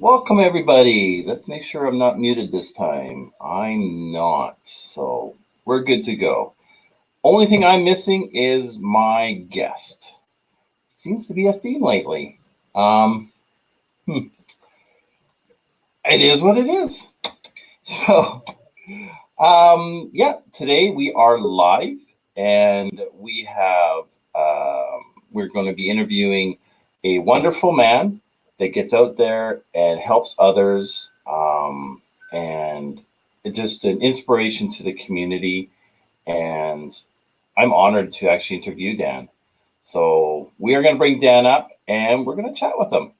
Welcome, everybody. Let's make sure I'm not muted this time. I'm not, so we're good to go. Only thing I'm missing is my guest. Seems to be a theme lately. It is what it is. So, yeah, today we are live, and we have we're going to be interviewing a wonderful man that gets out there and helps others, and it's just an inspiration to the community. And I'm honored to actually interview Dan. So we are going to bring Dan up, and we're going to chat with him.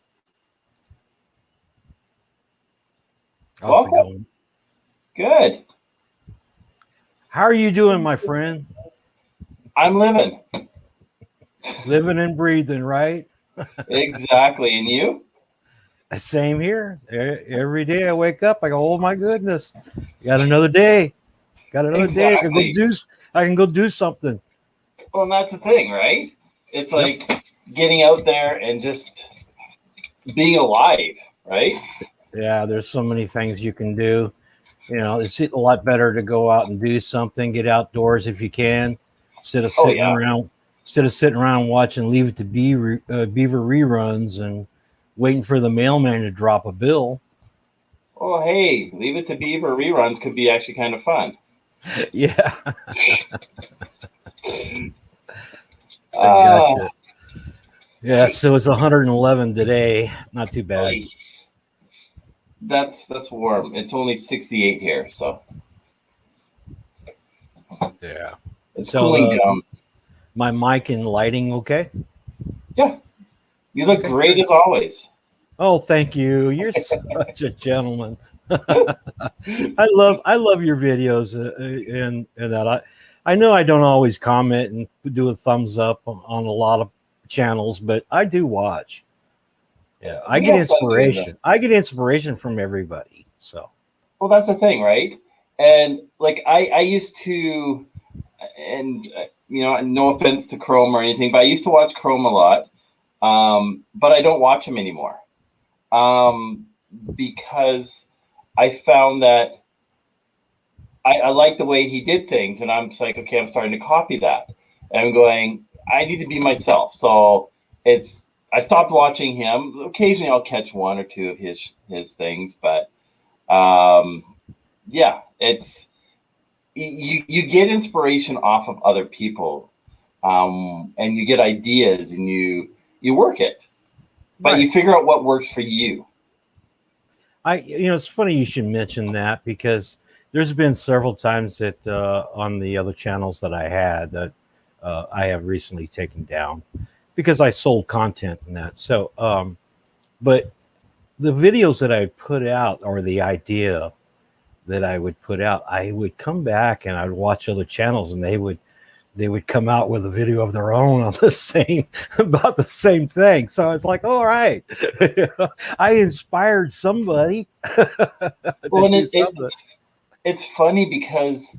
How's it going? Good. How are you doing, my friend? I'm living. Living and breathing, right? Exactly. And you? Same here. Every day I wake up, I go, "Oh my goodness, got another day. Got another day. I can go do something." Well, and that's the thing, right? It's like getting out there and just being alive, right? Yeah, there's so many things you can do. You know, it's a lot better to go out and do something, get outdoors if you can, instead of sitting around watching Leave It to Beaver reruns and waiting for the mailman to drop a bill. Oh, hey, Leave It to Beaver reruns could be actually kind of fun. Yeah. Gotcha. Yeah, so it's 111 today. Not too bad. That's warm. It's only 68 here, so yeah, it's cooling down. My mic and lighting okay? Yeah, you look great as always. Oh, thank you. You're such a gentleman. I love your videos, and that I know I don't always comment and do a thumbs up on a lot of channels, but I do watch. Yeah, I get inspiration. I get inspiration from everybody. So, well, that's the thing, right? And like I used to, and you know, no offense to Chrome or anything, but I used to watch Chrome a lot, but I don't watch him anymore, because I found that I like the way he did things, and I'm just like, okay, I'm starting to copy that, and I'm going, I need to be myself. So I stopped watching him. Occasionally, I'll catch one or two of his things, but yeah, it's you get inspiration off of other people, and you get ideas, and you work it, but you figure out what works for you. It's funny you should mention that, because there's been several times that on the other channels that I had that I have recently taken down because I sold content in that. So, but the videos that I put out, or the idea that I would put out, I would come back and I'd watch other channels, and they would come out with a video of their own on about the same thing. So it's like, all right, I inspired somebody. Well, and it's funny because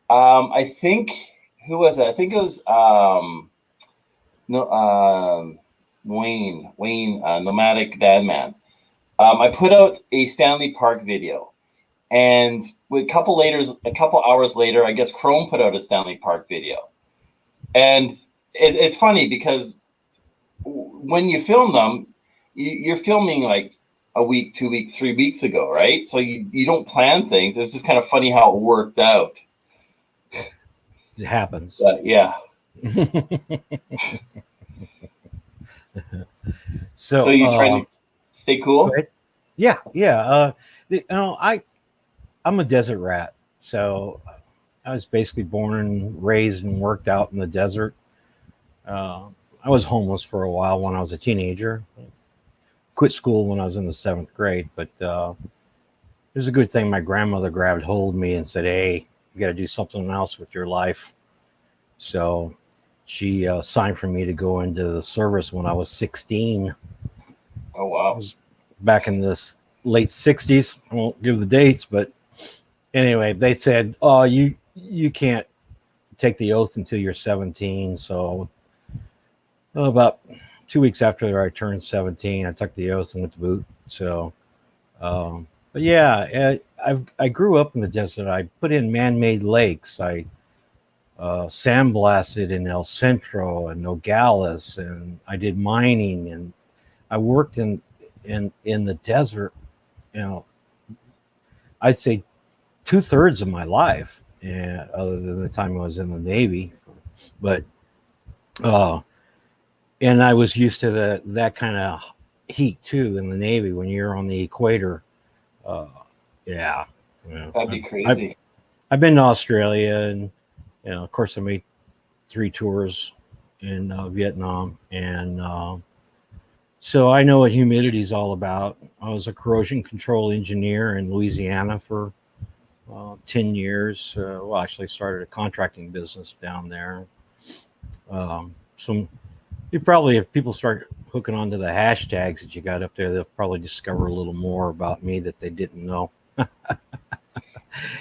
I think, who was it? I think it was Wayne, Nomadic Dadman. I put out a Stanley Park video, and a couple hours later, I guess Chrome put out a Stanley Park video. And it's funny because when you film them, you're filming like a week, 2 weeks, 3 weeks ago, right? So you don't plan things. It's just kind of funny how it worked out. It happens. Yeah. So you're trying to stay cool? Yeah. I'm a desert rat. So I was basically born and raised and worked out in the desert. I was homeless for a while when I was a teenager. Quit school when I was in the 7th grade, but it was a good thing my grandmother grabbed hold of me and said, "Hey, you got to do something else with your life." So she signed for me to go into the service when I was 16. Oh, wow. It was back in the late 60s. I won't give the dates, but anyway, they said, "Oh, you can't take the oath until you're 17." So about 2 weeks after I turned 17, I took the oath and went to boot. So But yeah, I grew up in the desert. I put in man-made lakes. I sandblasted in El Centro and Nogales, and I did mining, and I worked in the desert. You know, I'd say 2/3 of my life, and other than the time I was in the Navy, but uh, and I was used to that kind of heat too in the Navy when you're on the equator. Uh, yeah, yeah. That'd be I've crazy. I've been to Australia, and of course I made 3 tours in Vietnam, and so I know what humidity is all about. I was a corrosion control engineer in Louisiana for 10 years. Well, actually started a contracting business down there. So you probably, if people start hooking onto the hashtags that you got up there, they'll probably discover a little more about me that they didn't know.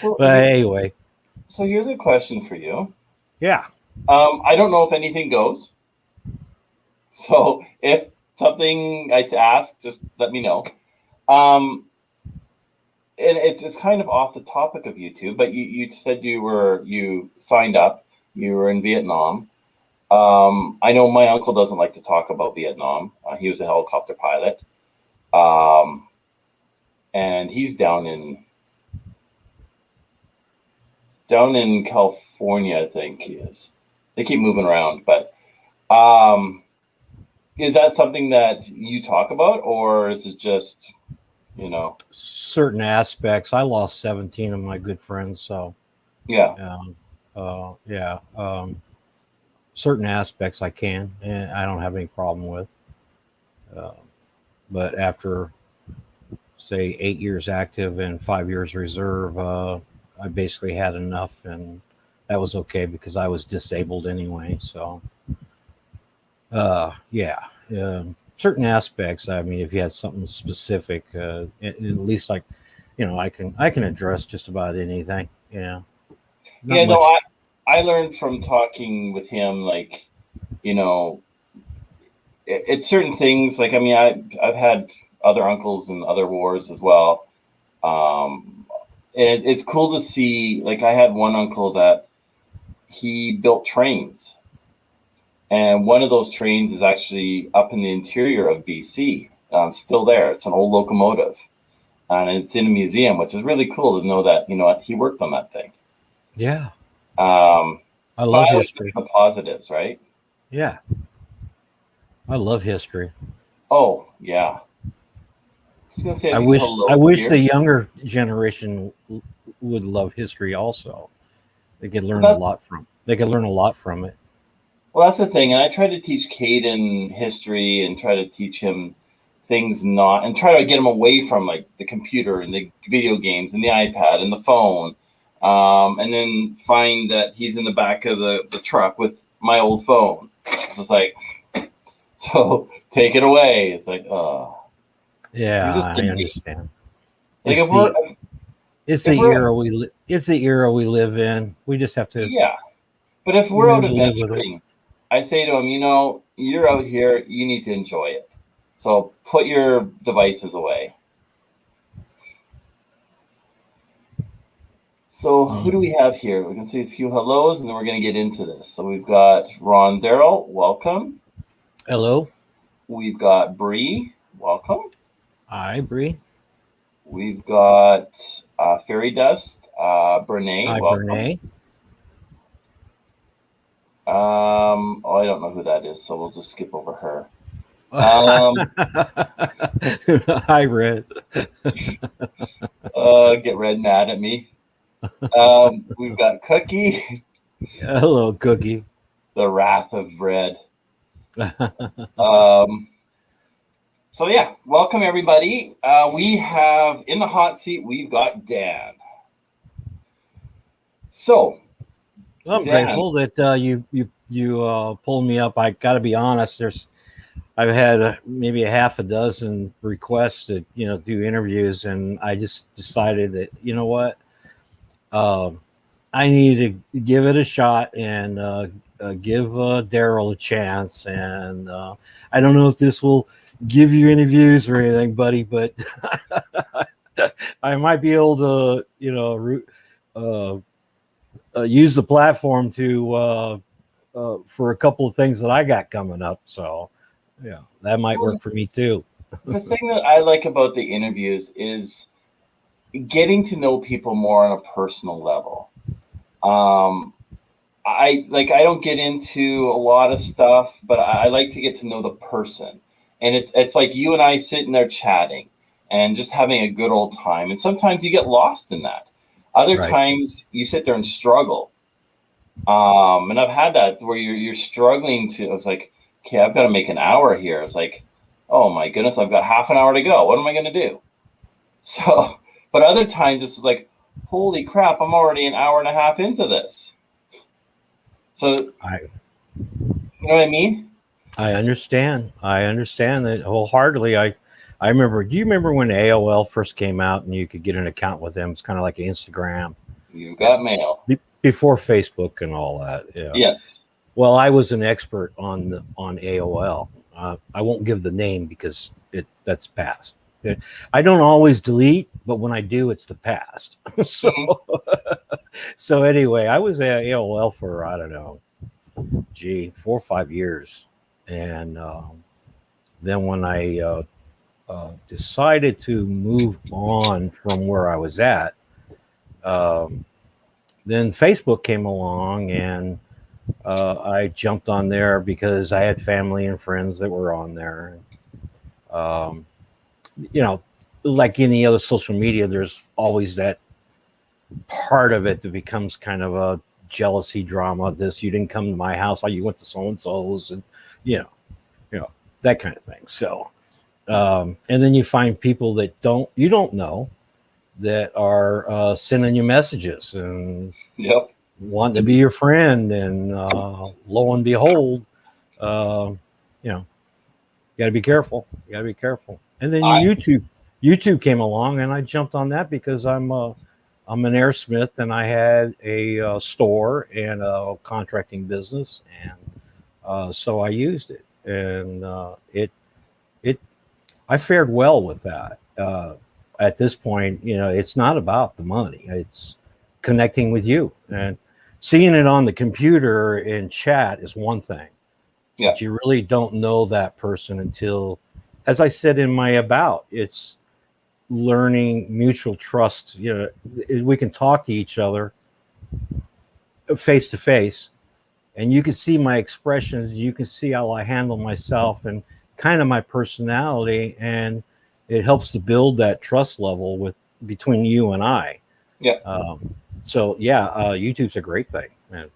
So, But anyway, so here's a question for you. yeah. I don't know if anything goes. So if something I ask, just let me know. And it's kind of off the topic of YouTube, but you said you signed up, you were in Vietnam. I know my uncle doesn't like to talk about Vietnam. He was a helicopter pilot. And he's down in California, I think he is. They keep moving around, but is that something that you talk about, or is it just, Certain aspects. I lost 17 of my good friends, so yeah. yeah. Certain aspects I can, and I don't have any problem with. But after, say, 8 years active and 5 years reserve, I basically had enough, and that was okay because I was disabled anyway. So, yeah, certain aspects. I mean, if you had something specific, at least like, I can address just about anything. Yeah, not Yeah, no, much. I learned from talking with him, like, it's certain things. Like, I mean, I've had other uncles in other wars as well. And it's cool to see. Like, I had one uncle that he built trains, and one of those trains is actually up in the interior of BC. Still there. It's an old locomotive, and it's in a museum, which is really cool to know that he worked on that thing. Yeah, Um, I so I love always look history. at the positives, right? Yeah, I love history. Oh yeah, just gonna say a I few wish I hellos wish the here. younger generation would love history also. They could Well, learn a lot from. They could learn a lot from it. that's the thing, and I try to teach Cayden history and try to teach him things not, and try to get him away from like the computer and the video games and the iPad and the phone, and then find that he's in the back of the truck with my old phone. It's just like, so take it away. It's like, Yeah, he's just I a understand. like It's the it's if the we're era it's the era we live in. We just have to yeah, but if we're out learn to live with it. adventuring, I say to him, you're out here, you need to enjoy it. So put your devices away. So who do we have here? We're gonna say a few hellos, and then we're gonna get into this. So we've got Ron Daryl, welcome. Hello, We've got Bree, welcome. hi Bree. We've got Fairy Dust, Brene, Hi welcome. Brene. I don't know who that is, so we'll just skip over her. Um, Hi Red. get Red mad at me. We've got Cookie, Hello Cookie. the Wrath of Red. Um, so yeah, welcome everybody. We have in the hot seat, we've got Dan. So I'm Dan, grateful that you pulled me up. I got to be honest. I've had maybe a half a dozen requests to do interviews, and I just decided that what I need to give it a shot and give Daryl a chance. And I don't know if this will give you any views or anything, buddy, but I might be able to, use the platform to for a couple of things that I got coming up. So, yeah, that might work for me too. The thing that I like about the interviews is getting to know people more on a personal level. I don't get into a lot of stuff, but I like to get to know the person. And it's like you and I sitting there chatting and just having a good old time. And sometimes you get lost in that. Other Right. times you sit there and struggle. And I've had that where you're struggling to. It's like, okay, I've got to make an hour here. It's like, oh my goodness, I've got half an hour to go. What am I going to do? So, but other times this is like, holy crap, I'm already an hour and a half into this. So, you know what I mean? I understand. I understand that wholeheartedly. I remember. Do you remember when AOL first came out and you could get an account with them? It's kind of like Instagram. You got mail. Before Facebook and all that. Yeah. Yes. Well, I was an expert on AOL. I won't give the name because that's past. I don't always delete, but when I do, it's the past. So, so anyway, I was at AOL for, I don't know, 4 or 5 years. And then when I decided to move on from where I was at, then Facebook came along, and I jumped on there because I had family and friends that were on there. Like any other social media, there's always that part of it that becomes kind of a jealousy drama. This, you didn't come to my house, you went to so and so's, and you know that kind of thing. So, and then you find people that you don't know that are sending you messages and want to be your friend, and lo and behold, you got to be careful. You got to be careful. And then YouTube came along, and I jumped on that because I'm an airsmith, and I had a store and a contracting business, and so I used it, and I fared well with that. At this point, it's not about the money; it's connecting with you, and seeing it on the computer in chat is one thing. Yeah. But you really don't know that person until, as I said in my about, it's learning mutual trust. We can talk to each other face to face, and you can see my expressions. You can see how I handle myself and kind of my personality, and it helps to build that trust level between you and I. Yeah. YouTube's a great thing, man.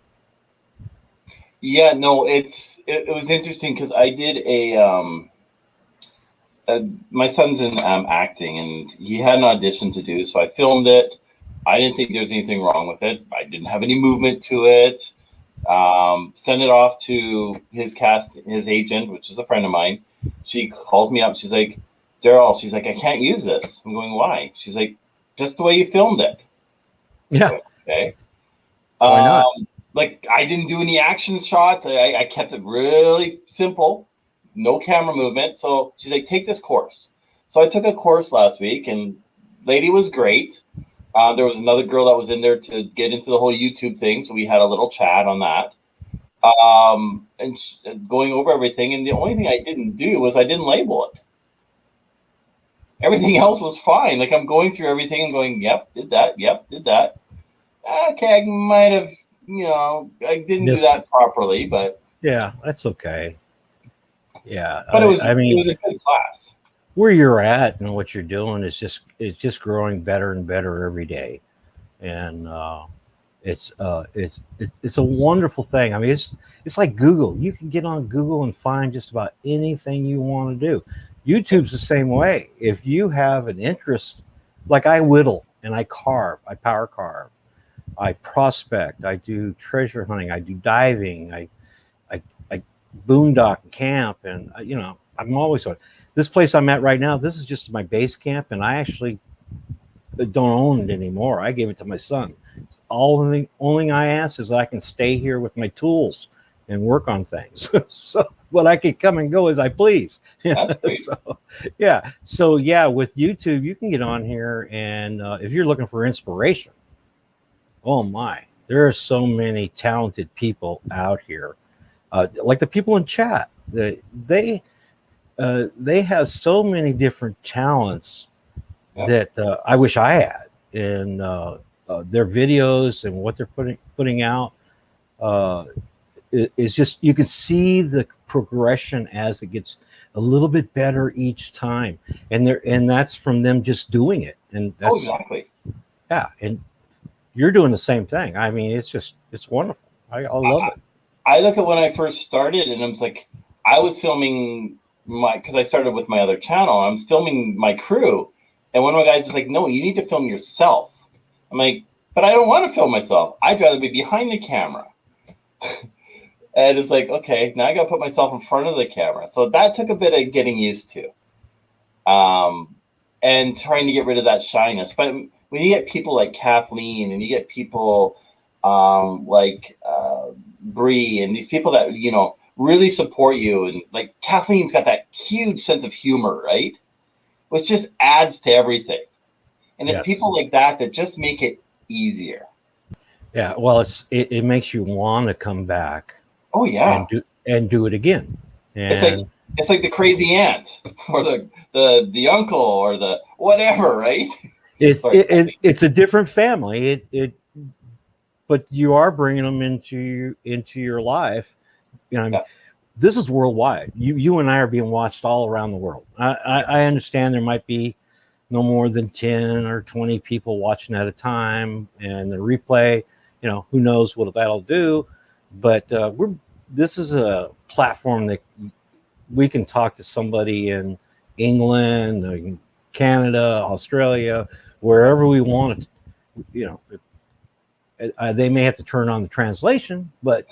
Yeah, no, it was interesting because I did my son's in acting, and he had an audition to do, so I filmed it. I didn't think there was anything wrong with it. I didn't have any movement to it. Sent it off to his agent, which is a friend of mine. She calls me up. She's like, Daryl, she's like, I can't use this. I'm going, why? She's like, just the way you filmed it. Yeah. Like, okay. Why not? Like, I didn't do any action shots. I kept it really simple, no camera movement. So she's like, take this course. So I took a course last week, and lady was great. There was another girl that was in there to get into the whole YouTube thing. So we had a little chat on that. And going over everything. And the only thing I didn't do was I didn't label it. Everything else was fine. Like, I'm going through everything and going, yep, did that. Yep, did that. Okay, I might have, I didn't do that properly, but yeah, that's okay. Yeah, but it was a good class. Where you're at and what you're doing is just growing better and better every day, and it's a wonderful thing. I mean, it's like Google. You can get on Google and find just about anything you want to do. YouTube's the same way. If you have an interest, like I whittle and I carve, I power carve, I prospect, I do treasure hunting, I do diving, I boondock camp, and I'm always on. This place I'm at right now, this is just my base camp, and I actually don't own it anymore. I gave it to my son. Only thing I ask is that I can stay here with my tools and work on things. So, but I can come and go as I please. That's great. So yeah, with YouTube, you can get on here, and if you're looking for inspiration, oh my, there are so many talented people out here. Like the people in chat, they have so many different talents Yep. that I wish I had in their videos and what they're putting out. It's just, you can see the progression as it gets a little bit better each time, and that's from them just doing it. And that's exactly. Yeah, and you're doing the same thing. I mean, it's wonderful. I love it. I look at when I first started, and I was like, I was filming because I started with my other channel. I was filming my crew, and one of my guys is like, "No, you need to film yourself." I'm like, "But I don't want to film myself. I'd rather be behind the camera." And it's like, okay, now I got to put myself in front of the camera. So that took a bit of getting used to, and trying to get rid of that shyness. But when you get people like Kathleen, and you get people like Bree, and these people that, you know, really support you, and like Kathleen's got that huge sense of humor, right? Which just adds to everything. And it's people like that that just make it easier. Yeah, well, it makes you want to come back. Oh yeah, and do it again. And it's like the crazy aunt, or the uncle, or the whatever, right? It's a different family. But you are bringing them into your life. You know, I mean, this is worldwide. You and I are being watched all around the world. I understand there might be no more than 10 or 20 people watching at a time, and the replay, you know, who knows what that'll do. But this is a platform that we can talk to somebody in England, Canada, Australia, wherever we want. You know, they may have to turn on the translation, but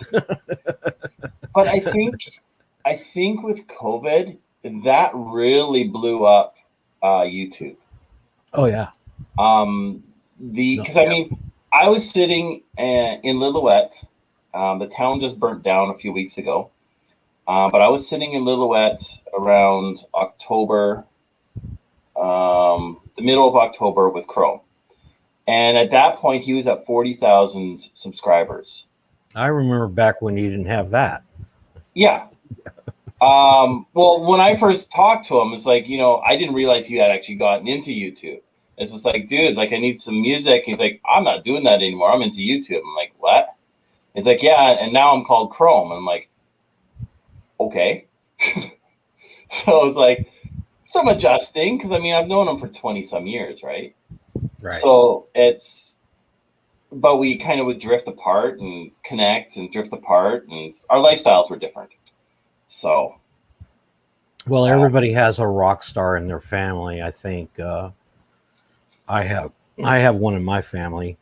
but I think with COVID, that really blew up YouTube. Oh yeah. Because I mean, I was sitting in Lillooet. The town just burnt down a few weeks ago, but I was sitting in Lillooet around October, the middle of October, with Chrome. And at that point, he was at 40,000 subscribers. I remember back when you didn't have that. Yeah. Well, when I first talked to him, it's like, you know, I didn't realize he had actually gotten into YouTube. It's just like, dude, like, I need some music. He's like, I'm not doing that anymore. I'm into YouTube. I'm like, what? He's like, yeah, and now I'm called Chrome. I'm like, okay. So it's like, some adjusting, because I mean, I've known him for 20 some years, right? Right. So but we kind of would drift apart and connect and drift apart, and our lifestyles were different. So, well, everybody has a rock star in their family. I think I have one in my family,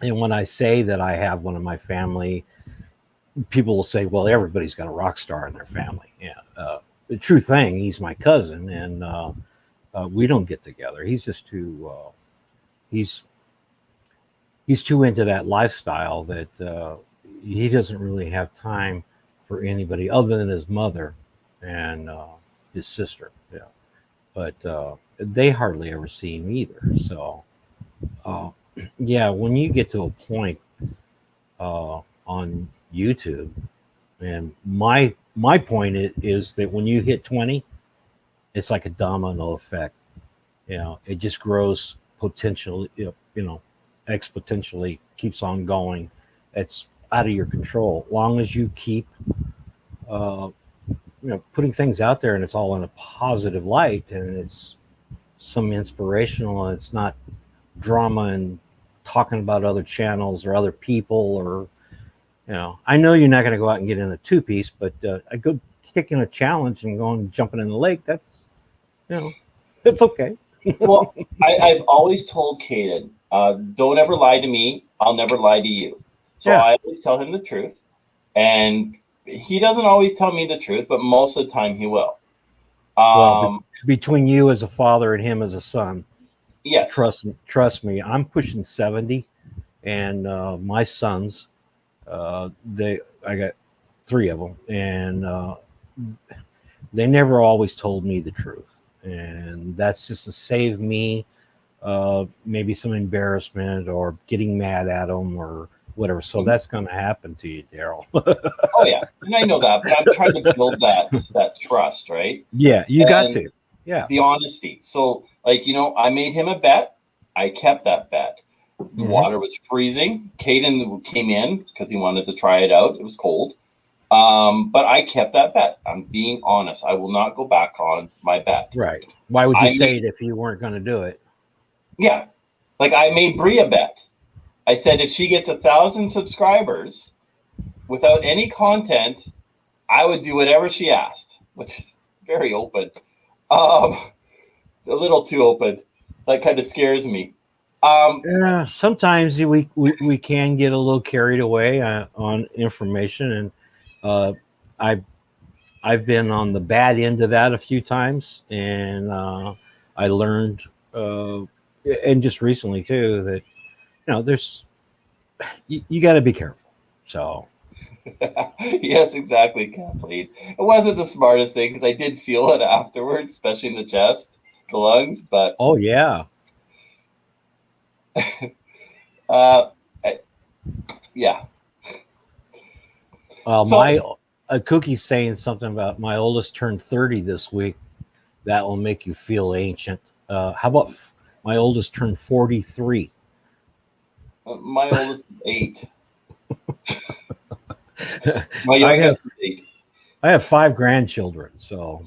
and when I say that I have one in my family, people will say, "Well, everybody's got a rock star in their family." Yeah, the true thing, he's my cousin, and we don't get together. He's just too he's too into that lifestyle that he doesn't really have time for anybody other than his mother and his sister. Yeah, but they hardly ever see him either. So, yeah, when you get to a point on YouTube, and my point is that when you hit 20, it's like a domino effect. You know, it just grows potentially. You know, exponentially, keeps on going. It's out of your control. Long as you keep putting things out there, and it's all in a positive light, and it's some inspirational, and it's not drama and talking about other channels or other people, or I know you're not going to go out and get in a two-piece, but I go kicking a challenge and going jumping in the lake, that's it's okay. Well, I've always told Cayden, don't ever lie to me. I'll never lie to you. So I always tell him the truth. And he doesn't always tell me the truth, but most of the time he will. Well, between you as a father and him as a son, yes. Trust me, I'm pushing 70, and my sons, I got three of them, and they never always told me the truth, and that's just to save me maybe some embarrassment or getting mad at them or whatever. So that's going to happen to you, Daryl. Oh yeah, and I know that, but I'm trying to build that trust, right? Yeah, you got And to. Yeah. the honesty. So, like, I made him a bet. I kept that bet. The water was freezing. Cayden came in because he wanted to try it out. It was cold. But I kept that bet. I'm being honest. I will not go back on my bet. Right. Why would you say it if you weren't going to do it? Yeah. Like, I made Brie a bet. I said if she gets 1,000 subscribers without any content, I would do whatever she asked, which is very open. A little too open. That kind of scares me. Yeah, sometimes we can get a little carried away on information, and I've been on the bad end of that a few times, and I learned, and just recently too, that there's you got to be careful. So yes, exactly, Kathleen. It wasn't the smartest thing because I did feel it afterwards, especially in the chest, the lungs. But oh yeah, yeah. Well, So, Cookie's saying something about my oldest turned 30 this week. That will make you feel ancient. How about my oldest turned 43? my oldest is 8. My youngest is 8. I have 5 grandchildren, so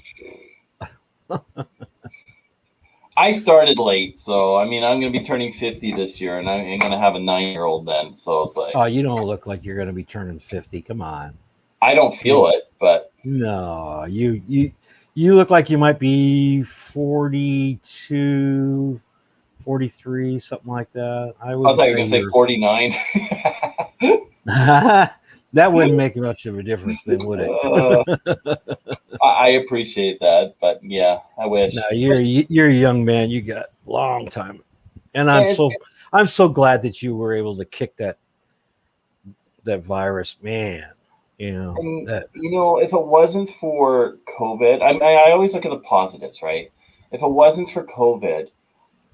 I started late, so I mean, I'm going to be turning 50 this year, and I'm going to have a 9-year-old then. So it's like, oh, you don't look like you're going to be turning 50. Come on. I don't feel it, but no, you look like you might be 42, 43, something like that. I was wouldn't going to say 49. That wouldn't make much of a difference, then, would it? I appreciate that, but yeah, I wish. No, you're a young man. You got a long time, and I'm so glad that you were able to kick that virus, man. And, if it wasn't for COVID, I always look at the positives, right? If it wasn't for COVID,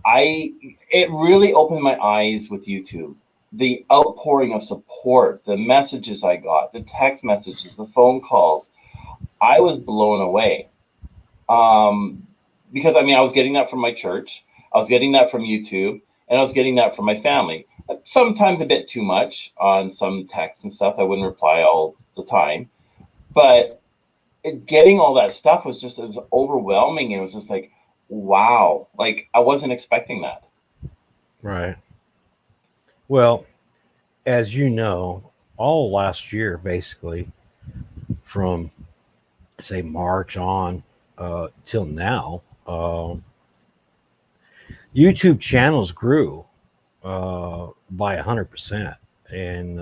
it really opened my eyes with YouTube. The outpouring of support, the messages I got, the text messages, the phone calls, I was blown away. Because I was getting that from my church, I was getting that from YouTube, and I was getting that from my family. Sometimes a bit too much on some texts and stuff. I wouldn't reply all the time, but getting all that stuff it was overwhelming. It was just like, wow, like I wasn't expecting that. Right. Well, as you know, all last year, basically, from say March on till now, YouTube channels grew by 100% and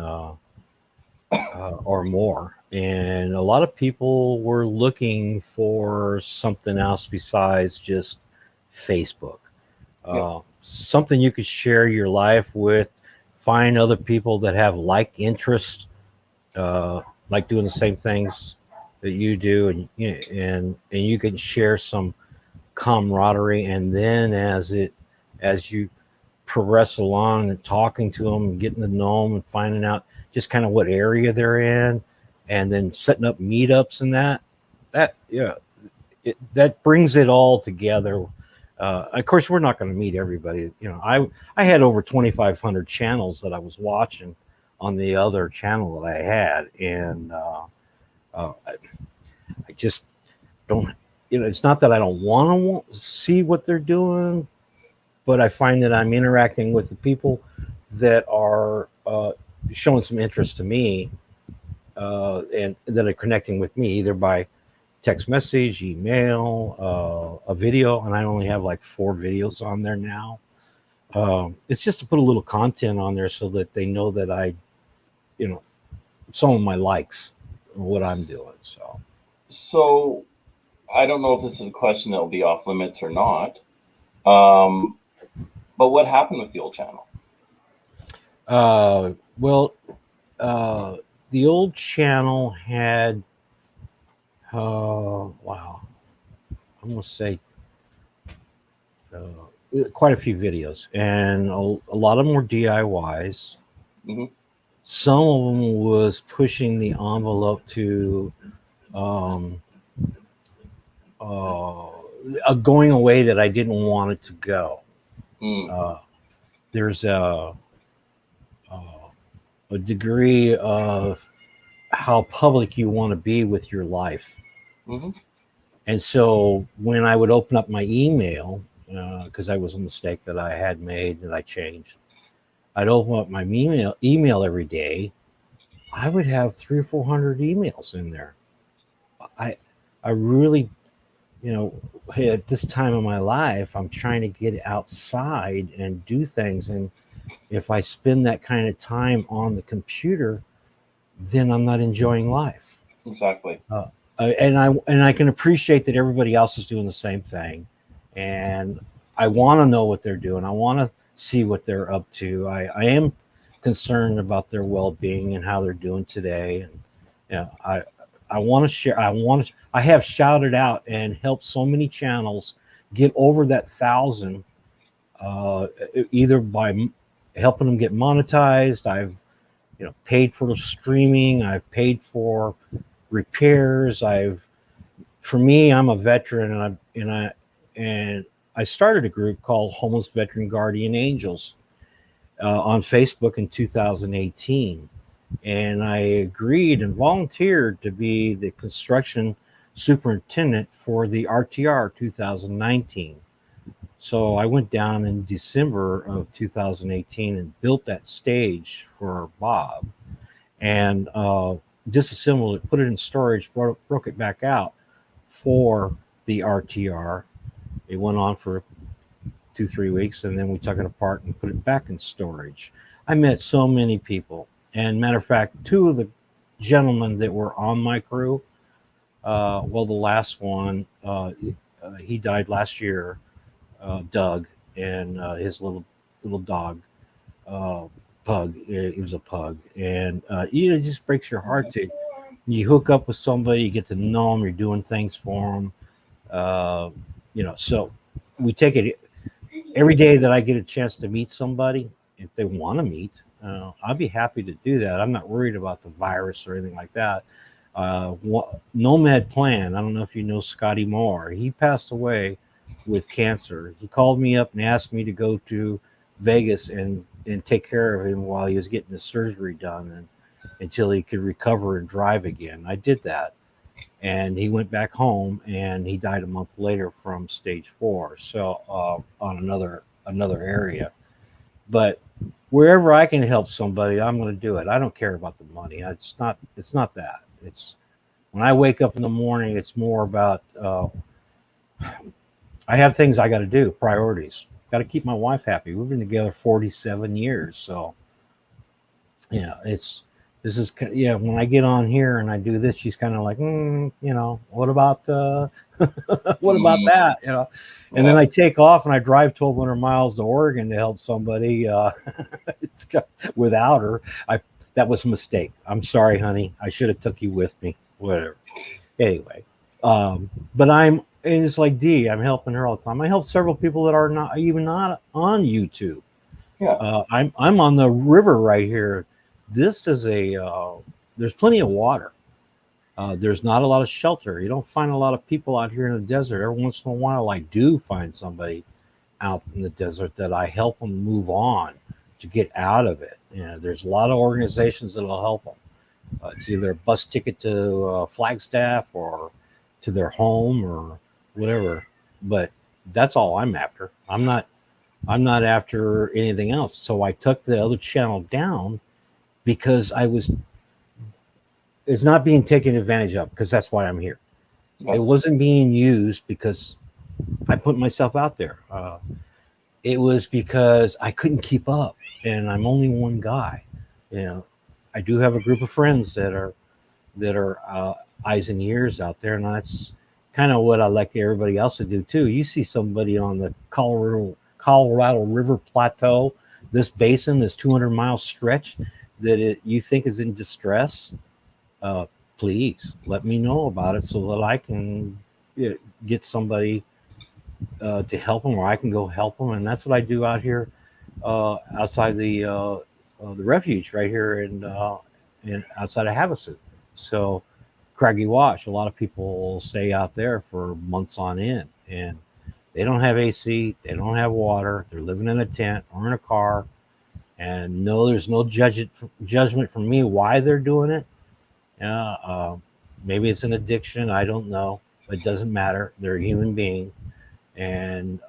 or more, and a lot of people were looking for something else besides just Facebook. Something you could share your life with, find other people that have like interests, like doing the same things that you do, and you can share some camaraderie. And then as you progress along and talking to them and getting to know them and finding out just kind of what area they're in, and then setting up meetups and that brings it all together. Of course, we're not going to meet everybody. I had over 2,500 channels that I was watching on the other channel that I had, and I just don't. It's not that I don't want to see what they're doing, but I find that I'm interacting with the people that are showing some interest to me, and that are connecting with me either by text message, email, a video, and I only have like 4 videos on there now. It's just to put a little content on there so that they know that some of my likes, what I'm doing. So I don't know if this is a question that will be off limits or not. But what happened with the old channel? Well, the the old channel had, wow, I'm gonna say quite a few videos, and a lot of them were DIYs. Mm-hmm. Some of them was pushing the envelope to um, going away that I didn't want it to go. Mm. There's a degree of how public you want to be with your life. Mm-hmm. And so when I would open up my email, because that was a mistake that I had made that I changed, I'd open up my email every day. I would have 300 or 400 emails in there. I I really, hey, at this time of my life, I'm trying to get outside and do things. And if I spend that kind of time on the computer, then I'm not enjoying life. Exactly. And I can appreciate that everybody else is doing the same thing, and I want to know what they're doing. I want to see what they're up to. I am concerned about their well-being and how they're doing today. And I want to share. I have shouted out and helped so many channels get over that 1,000, either by helping them get monetized. I've paid for the streaming. I've paid for repairs. For me, I'm a veteran, and I started a group called Homeless Veteran Guardian Angels on Facebook in 2018, and I agreed and volunteered to be the construction superintendent for the RTR 2019. So I went down in December of 2018 and built that stage for Bob, and disassembled it, put it in storage, broke it back out for the RTR. It went on for 2-3 weeks, and then we took it apart and put it back in storage. I met so many people, and matter of fact, two of the gentlemen that were on my crew, well, the last one, he died last year, Doug, and his little dog, pug. He was a pug, and it just breaks your heart to you hook up with somebody, you get to know them, you're doing things for them. So we take it every day that I get a chance to meet somebody. If they want to meet, I'll be happy to do that. I'm not worried about the virus or anything like that. Nomad Plan, I don't know if you know Scotty Moore. He passed away with cancer. He called me up and asked me to go to Vegas and take care of him while he was getting his surgery done, and until he could recover and drive again. I did that, and he went back home, and he died a month later from stage 4. So on another area. But wherever I can help somebody, I'm going to do it. I don't care about the money. It's not that. It's when I wake up in the morning, it's more about I have things I got to do, priorities. Got to keep my wife happy. We've been together 47 years, so when I get on here and I do this, she's kind of like, what about the, what about that, And then I take off and I drive 1,200 miles to Oregon to help somebody. Without her, that was a mistake. I'm sorry, honey. I should have took you with me. Whatever. Anyway, but it's like Dee. I'm helping her all the time. I help several people that are not on YouTube. Yeah. I'm on the river right here. This is there's plenty of water. There's not a lot of shelter. You don't find a lot of people out here in the desert. Every once in a while, I do find somebody out in the desert that I help them move on to get out of it. There's a lot of organizations that'll help them. It's either a bus ticket to Flagstaff or to their home or whatever. But that's all I'm after. I'm not after anything else. So I took the other channel down because it's not being taken advantage of, because that's why I'm here. It wasn't being used because I put myself out there. It was because I couldn't keep up, and I'm only one guy. I do have a group of friends that are eyes and ears out there, and that's kind of what I like everybody else to do too. You see somebody on the Colorado River Plateau, this basin, this 200-mile stretch, that you think is in distress, please let me know about it so that I can get somebody to help them, or I can go help them. And that's what I do out here outside the refuge right here in outside of Havasu. So Craggy Wash, a lot of people stay out there for months on end, and they don't have AC, they don't have water, they're living in a tent or in a car. And no, there's no judgment from me why they're doing it. Maybe it's an addiction, I don't know. It doesn't matter. They're a human being, and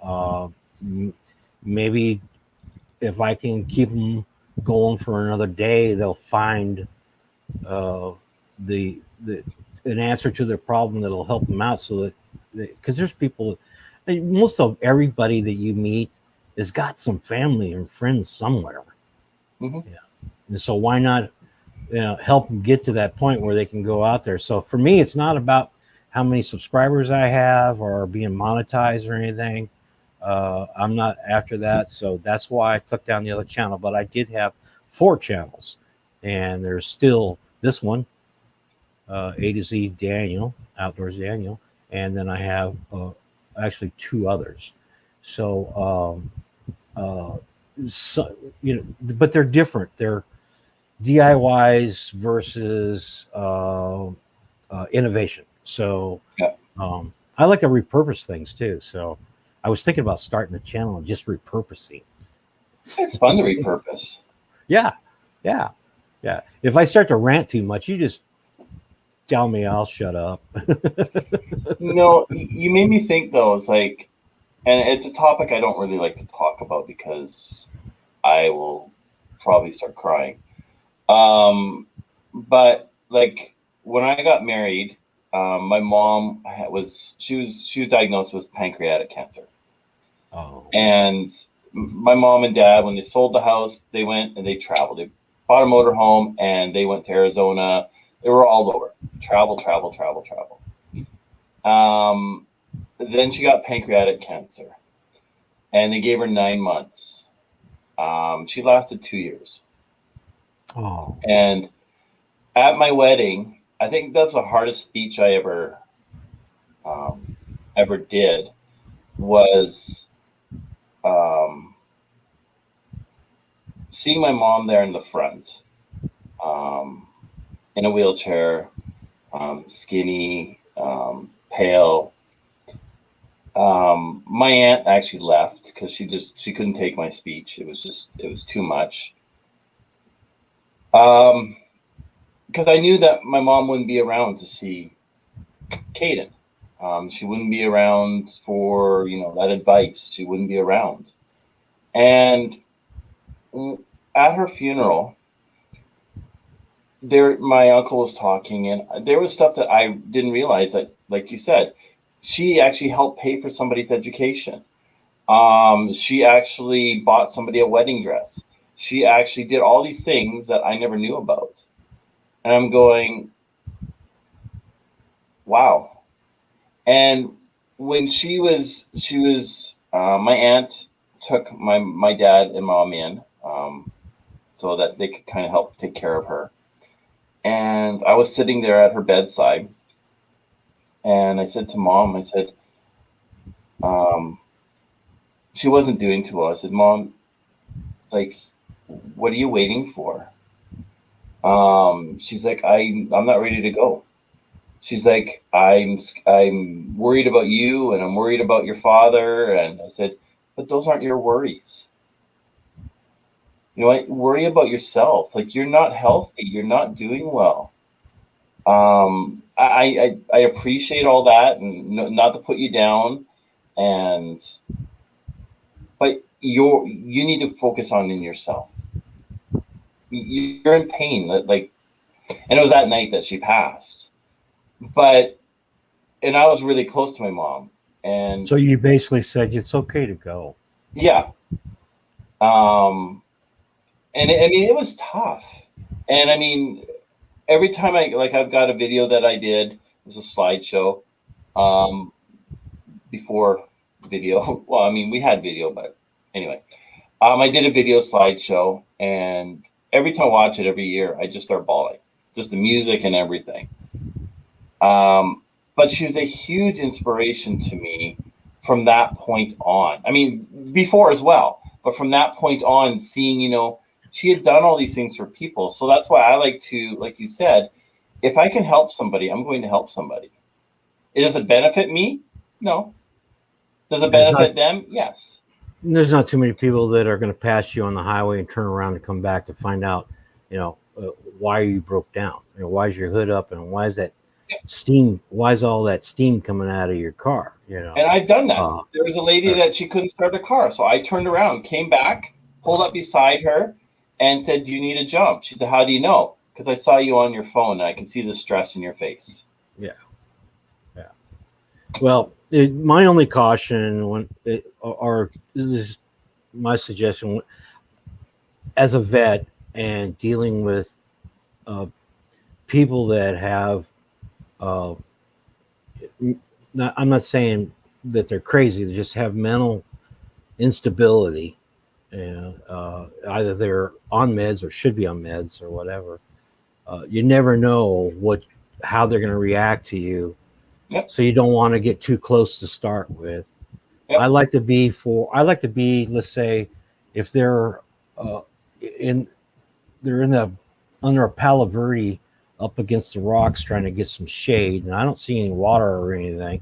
maybe if I can keep them going for another day, they'll find the an answer to their problem that'll help them out. So that because there's people, most of everybody that you meet has got some family and friends somewhere. Mm-hmm. Yeah, and so why not help them get to that point where they can go out there. So for me, it's not about how many subscribers I have or being monetized or anything. I'm not after that. So that's why I took down the other channel. But I did have 4 channels, and there's still this one, A2Z Daniel, Outdoors Daniel, and then I have actually 2 others. So, but they're different. They're DIYs versus innovation. So Yeah. I like to repurpose things too. So I was thinking about starting a channel and just repurposing. It's fun to repurpose. Yeah. If I start to rant too much, you just tell me, I'll shut up. No, you made me think though. It's like, and it's a topic I don't really like to talk about because I will probably start crying. But like when I got married, my mom was diagnosed with pancreatic cancer. Oh. And my mom and dad, when they sold the house, they went and they traveled. They bought a motorhome and they went to Arizona. They were all over. Travel. Then she got pancreatic cancer, and they gave her 9 months. She lasted 2 years. Oh. And at my wedding, I think that's the hardest speech I ever did was seeing my mom there in the front, in a wheelchair, skinny, pale. My aunt actually left because she couldn't take my speech. It was too much. Because I knew that my mom wouldn't be around to see Cayden. She wouldn't be around for that advice. She wouldn't be around. And at her funeral, my uncle was talking, and there was stuff that I didn't realize that, like you said, she actually helped pay for somebody's education. She actually bought somebody a wedding dress. She actually did all these things that I never knew about. And I'm going, wow. And when she was my aunt took my dad and mom in, so that they could kind of help take care of her. And I was sitting there at her bedside, and I said to mom, I said, she wasn't doing too well. I said, Mom, like, what are you waiting for? She's like, I'm not ready to go. She's like, I'm worried about you, and I'm worried about your father. And I said, but those aren't your worries. You know what? Worry about yourself. Like, you're not healthy. You're not doing well. I appreciate all that, and not to put you down, but you need to focus on in yourself. You're in pain. Like, and it was that night that she passed. And I was really close to my mom. And so you basically said it's okay to go. Yeah. And it was tough. And I mean, every time I've got a video that I did, it was a slideshow, before video. Well, I mean, we had video, but anyway, I did a video slideshow, and every time I watch it every year, I just start bawling, just the music and everything. But she was a huge inspiration to me from that point on. I mean, before as well, but from that point on, seeing, you know, she had done all these things for people. So that's why I like to, like you said, if I can help somebody, I'm going to help somebody. Does it benefit me? No. Does it benefit them? Yes. There's not too many people that are going to pass you on the highway and turn around and come back to find out, you know, why you broke down, you know, why is your hood up, and why is that steam? Why is all that steam coming out of your car? You know, and I've done that. There was a lady that she couldn't start a car, so I turned around, came back, pulled up beside her, and said, "Do you need a jump?" She said, "How do you know?" Because I saw you on your phone, and I can see the stress in your face. Yeah, yeah. Well, my only caution or this is my suggestion, as a vet and dealing with people that have, I'm not saying that they're crazy, they just have mental instability, and either they're on meds or should be on meds or whatever. You never know how they're going to react to you. Yep. So you don't want to get too close to start with. Yep. I like to be, let's say, if they're under a palo verde up against the rocks trying to get some shade, and I don't see any water or anything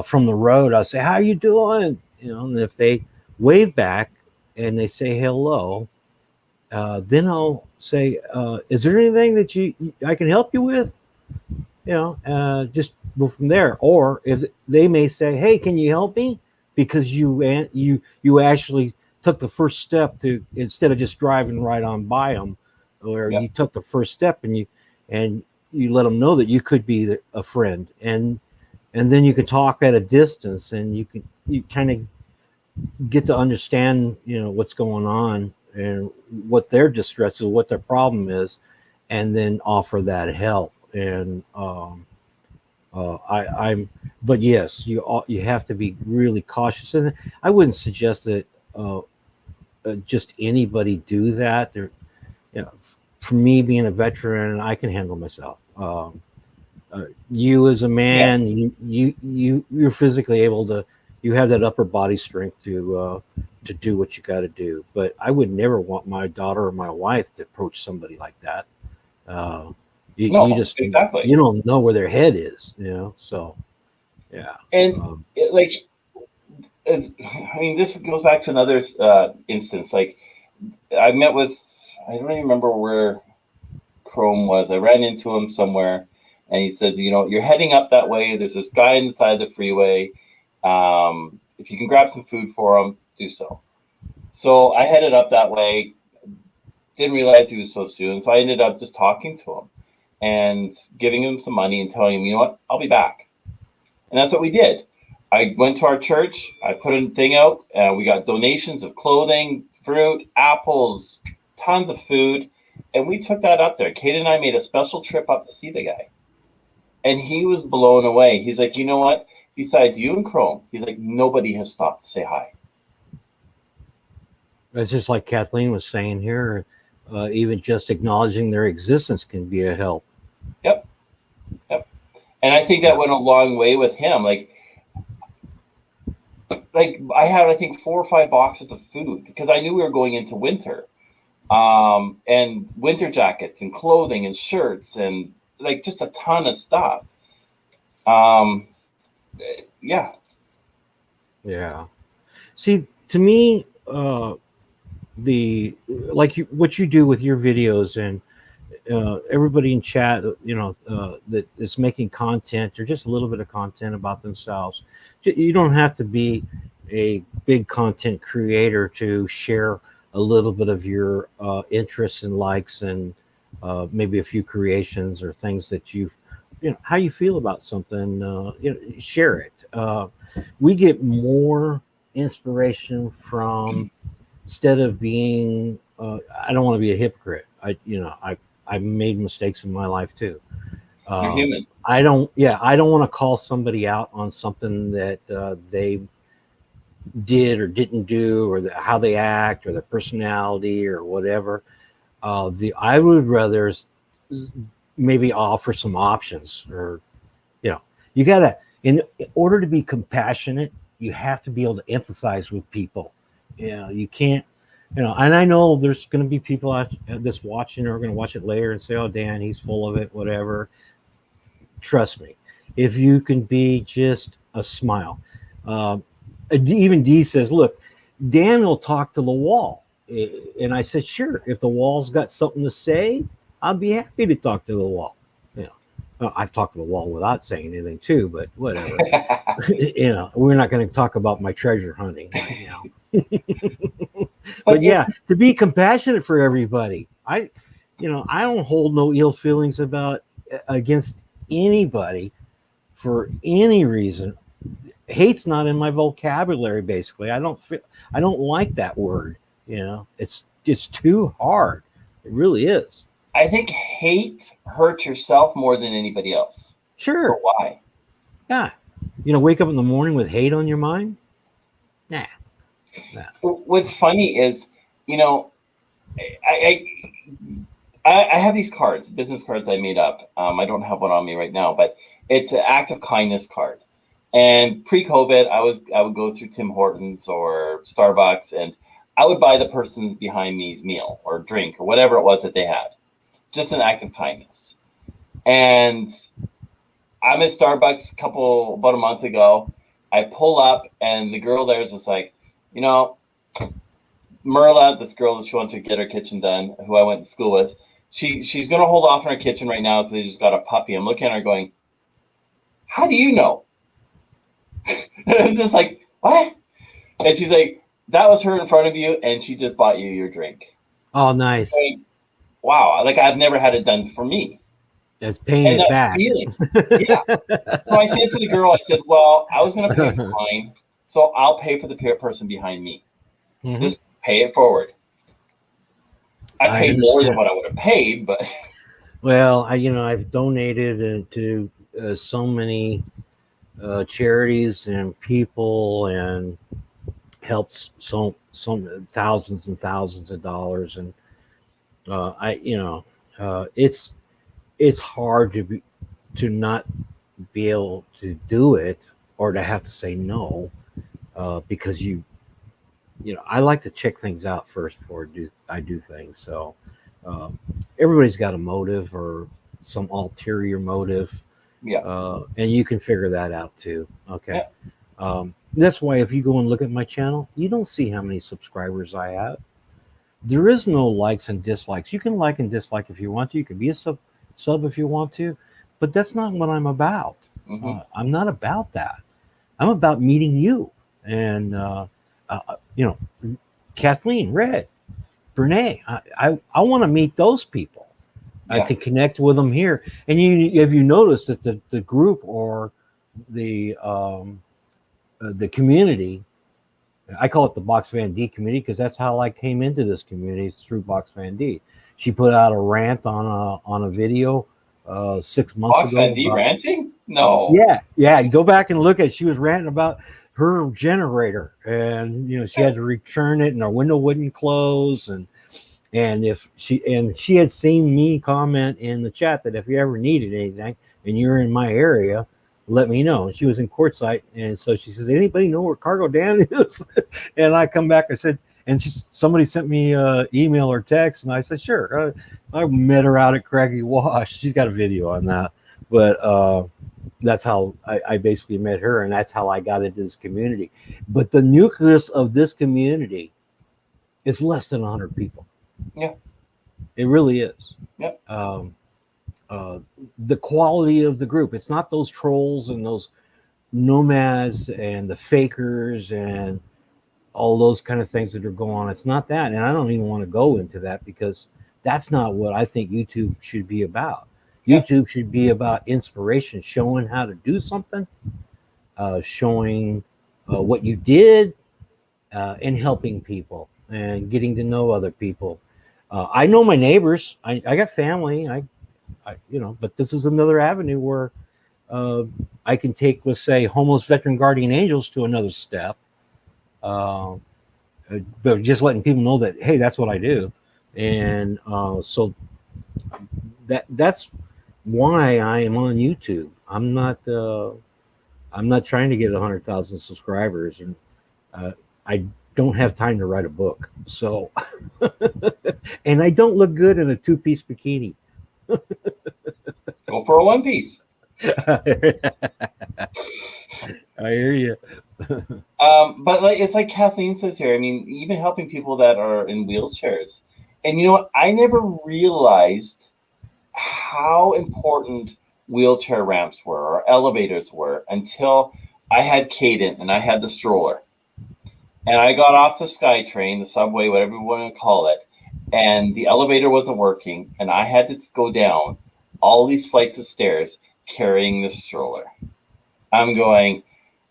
from the road, I'll say, "How you doing?" You know, and if they wave back and they say hello, then I'll say, "Is there anything that I can help you with?" You know, just go from there. Or if they may say, "Hey, can you help me?" Because you actually took the first step to, instead of just driving right on by them, or you took the first step and you let them know that you could be a friend, and then you can talk at a distance, and you kind of get to understand, you know, what's going on and what their distress is, what their problem is, and then offer that help. And but yes, you have to be really cautious, and I wouldn't suggest that just anybody do that. There, you know, for me being a veteran, I can handle myself. You as a man, you're physically able to. You have that upper body strength to do what you got to do. But I would never want my daughter or my wife to approach somebody like that. You just exactly. You don't know where their head is, you know. So yeah, and I mean, this goes back to another instance. Like, I met with, I don't even remember where Chrome was. I ran into him somewhere, and he said, "You know, you're heading up that way. There's this guy on the side of the freeway. If you can grab some food for him, do so." So I headed up that way. Didn't realize he was so soon, so I ended up just talking to him and giving him some money and telling him, "You know what, I'll be back." And that's what we did. I went to our church. I put a thing out. We got donations of clothing, fruit, apples, tons of food. And we took that up there. Cayden and I made a special trip up to see the guy. And he was blown away. He's like, "You know what? Besides you and Chrome," he's like, "nobody has stopped to say hi." It's just like Kathleen was saying here. Even just acknowledging their existence can be a help. Yep. And I think that went a long way with him. Like I had, I think, 4 or 5 boxes of food because I knew we were going into winter, and winter jackets and clothing and shirts and like just a ton of stuff. Yeah. See, to me, what you do with your videos, and everybody in chat, you know, that is making content or just a little bit of content about themselves. You don't have to be a big content creator to share a little bit of your interests and likes, and maybe a few creations or things that you know, how you feel about something. You know, share it. We get more inspiration from, instead of being I don't want to be a hypocrite. I've made mistakes in my life too. You're human. I don't want to call somebody out on something that they did or didn't do, or how they act, or their personality, or whatever. I would rather maybe offer some options, or you gotta, in order to be compassionate, you have to be able to empathize with people. You can't, and I know there's going to be people out this watching or are going to watch it later and say, "Oh, Dan, he's full of it," whatever. Trust me, if you can be just a smile. Um, Even D says, "Look, Dan will talk to the wall," and I said, "Sure. If the wall's got something to say, I'll be happy to talk to the wall." I've talked to the wall without saying anything too, but whatever. We're not going to talk about my treasure hunting right now. But yeah, to be compassionate for everybody. I don't hold no ill feelings against anybody for any reason. Hate's not in my vocabulary. Basically, I don't like that word. It's too hard. It really is. I think hate hurts yourself more than anybody else. Sure. So why? Yeah. Wake up in the morning with hate on your mind? Nah. What's funny is, I have these cards, business cards I made up. I don't have one on me right now, but it's an act of kindness card. And pre-COVID, I would go through Tim Hortons or Starbucks, and I would buy the person behind me's meal or drink or whatever it was that they had. Just an act of kindness. And I'm at Starbucks about a month ago. I pull up and the girl there is just like, Merla, this girl that she wants to get her kitchen done, who I went to school with, she's going to hold off on her kitchen right now because they just got a puppy. I'm looking at her going, how do you know? And I'm just like, what? And she's like, that was her in front of you and she just bought you your drink. Oh, nice. Like, wow. Like I've never had it done for me. That's paying it back. Feeling. Yeah. So I said to the girl, I said, well, I was going to pay for mine, so I'll pay for the person behind me. Mm-hmm. Just pay it forward. I paid more than what I would have paid, but. Well, I've donated to so many charities and people and helped some thousands and thousands of dollars. And it's hard to not be able to do it or to have to say no, because I like to check things out first before I do things. So everybody's got a motive or some ulterior motive. Yeah. And you can figure that out too. Okay. Yeah. That's why if you go and look at my channel, you don't see how many subscribers I have. There is no likes and dislikes. You can like and dislike if you want to. You can be a sub if you want to, but that's not what I'm about. Mm-hmm. I'm not about that. I'm about meeting you. And, Kathleen, Red, Brene, I want to meet those people. Yeah. I can connect with them here. And if you notice that the group or the community, I call it the Box Van D community because that's how I came into this community, through Box Van D. She put out a rant on a video 6 months ago. Box Van D ranting? No. Yeah. You go back and look at it. She was ranting about her generator, and she had to return it, and her window wouldn't close, and she had seen me comment in the chat that if you ever needed anything and you're in my area, let me know. And she was in Quartzsite, and so she says, anybody know where cargodan is? And I come back, I said, and somebody sent me an email or text, and I said, sure. I met her out at Craggy Wash. She's got a video on that, but that's how I basically met her, and that's how I got into this community. But the nucleus of this community is less than 100 people. Yeah, it really is. Yep. The quality of the group, it's not those trolls and those nomads and the fakers and all those kind of things that are going on. It's not that, and I don't even want to go into that because that's not what I think YouTube should be about. YouTube should be about inspiration, showing how to do something, showing what you did, and helping people and getting to know other people. I know my neighbors. I got family. But this is another avenue where I can take, let's say, homeless veteran guardian angels to another step. But just letting people know that, hey, that's what I do. And so that's why I am on YouTube. I'm not trying to get 100,000 subscribers, and I don't have time to write a book. So, and I don't look good in a two-piece bikini. Go for a one piece. I hear you. But like it's like Kathleen says here. I mean, even helping people that are in wheelchairs, and you know what? I never realized how important wheelchair ramps were or elevators were until I had Cayden and I had the stroller, and I got off the SkyTrain, the subway, whatever you want to call it, and the elevator wasn't working, and I had to go down all these flights of stairs carrying the stroller. I'm going,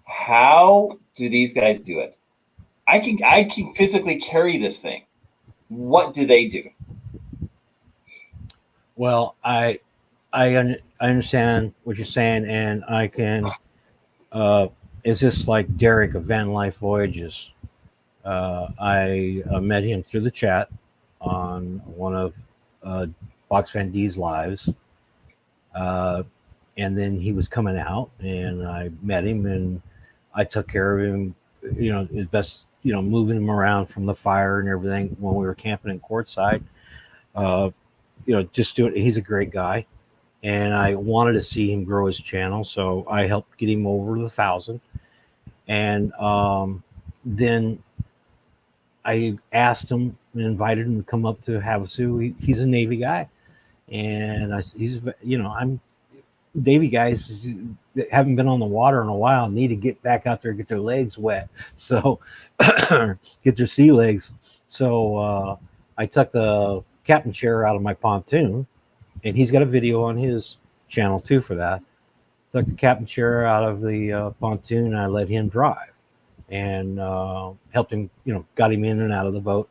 how do these guys do it? I can physically carry this thing. What do they do? Well, I understand what you're saying, and I can. It's just like Derek of Van Life Voyages. I met him through the chat on one of Box Van D's lives, uh, and then he was coming out, and I met him, and I took care of him, you know, as best, you know, moving him around from the fire and everything when we were camping in Quartzsite. Uh, you know, just doing. He's a great guy, and I wanted to see him grow his channel, so I helped get him over the 1,000, and then I asked him and invited him to come up to Havasu. He's a Navy guy, and he's, you know, I'm Navy guys that haven't been on the water in a while need to get back out there and get their legs wet, so get their sea legs. So I took the captain chair out of my pontoon, and he's got a video on his channel too for that. Took the captain chair out of the pontoon, and I let him drive, and helped him, you know, got him in and out of the boat.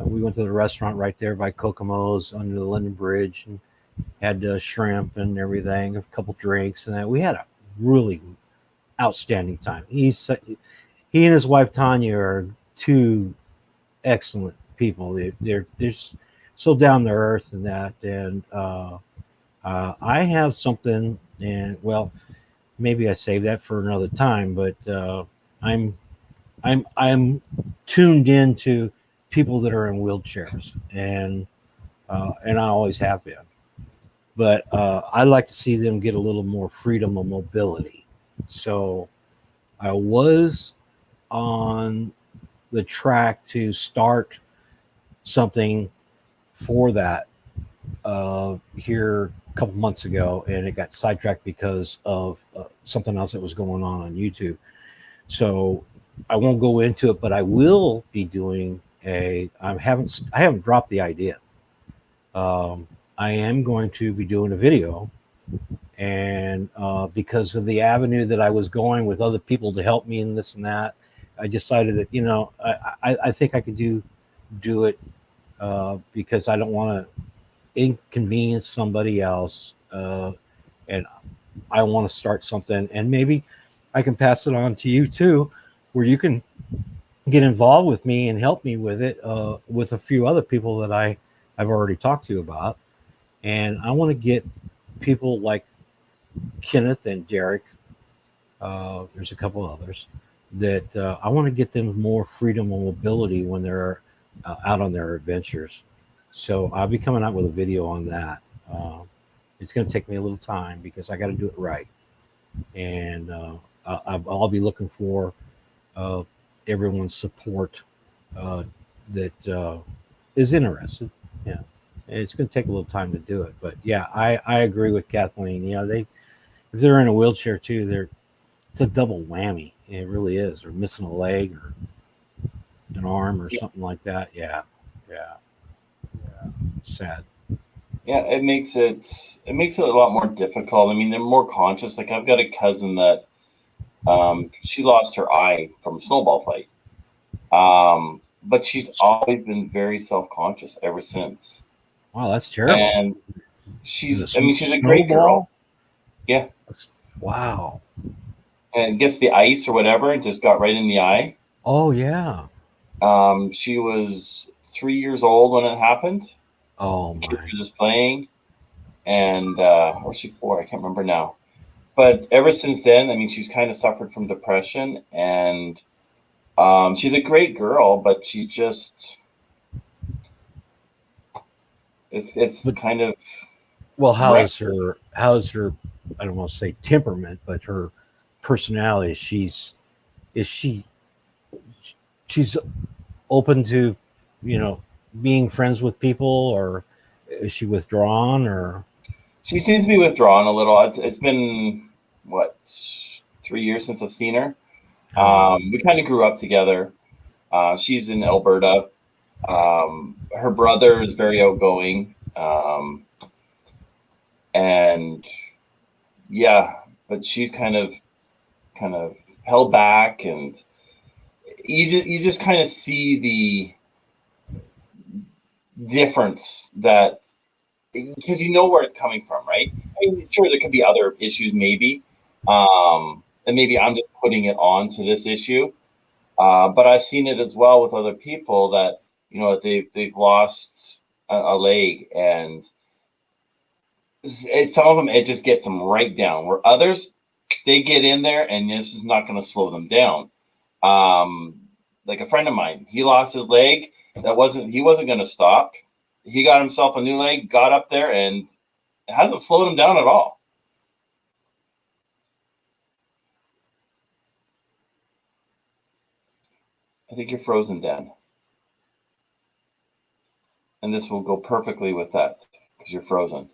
We went to the restaurant right there by Kokomo's under the London Bridge, and had shrimp and everything, a couple drinks, and we had a really outstanding time. He and his wife Tanya are two excellent people. They're so down to earth and that. And I have something, and well, maybe I save that for another time. But I'm I'm tuned into people that are in wheelchairs, and I always have been. But I like to see them get a little more freedom of mobility. So I was on the track to start something for that here a couple months ago, and it got sidetracked because of something else that was going on YouTube. So I won't go into it, but I will be doing I haven't dropped the idea. Um, I am going to be doing a video, and because of the avenue that I was going with other people to help me in this and that, I decided that, you know, I think I could do it because I don't want to inconvenience somebody else, and I want to start something, and maybe I can pass it on to you too, where you can get involved with me and help me with it, with a few other people that I've already talked to about. And I want to get people like Kenneth and Derek. There's a couple others that I want to get them more freedom and mobility when they're out on their adventures. So I'll be coming out with a video on that. It's going to take me a little time because I got to do it right, and I'll be looking for uh, everyone's support that is interested. Yeah, it's going to take a little time to do it, but yeah, I agree with Kathleen. You know, if they're in a wheelchair too, it's a double whammy. It really is. Or missing a leg or an arm or something like that. Yeah, yeah, yeah. Sad. Yeah, it makes it a lot more difficult. I mean, they're more conscious. Like I've got a cousin that she lost her eye from a snowball fight. But she's always been very self-conscious ever since. Wow, that's terrible. And Is it I mean, she's a great girl. snowball? Yeah. Wow. And gets the ice or whatever and just got right in the eye. Oh yeah. She was 3 years old when it happened. Oh The kids my. were just playing, and or she 4? I can't remember now. But ever since then, I mean, she's kind of suffered from depression, and she's a great girl, but she just it's But kind of well, wrecked. how's her I don't want to say temperament, but her personality? Is she's open to, you know, being friends with people, or is she withdrawn, or She seems to be withdrawn a little. It's been what, 3 years since I've seen her. We kind of grew up together. She's in Alberta. Her brother is very outgoing, and yeah, but she's kind of held back, and you just kind of see the difference that, because you know where it's coming from, right? I mean, sure, there could be other issues, maybe, and maybe I'm just putting it on to this issue. But I've seen it as well with other people that, you know, they've lost a leg, and some of them, it just gets them right down. Where others, they get in there, and this is not going to slow them down. Like a friend of mine, he lost his leg. He wasn't going to stop. He got himself a new leg, got up there, and it hasn't slowed him down at all. I think you're frozen, Dan. And this will go perfectly with that because you're frozen.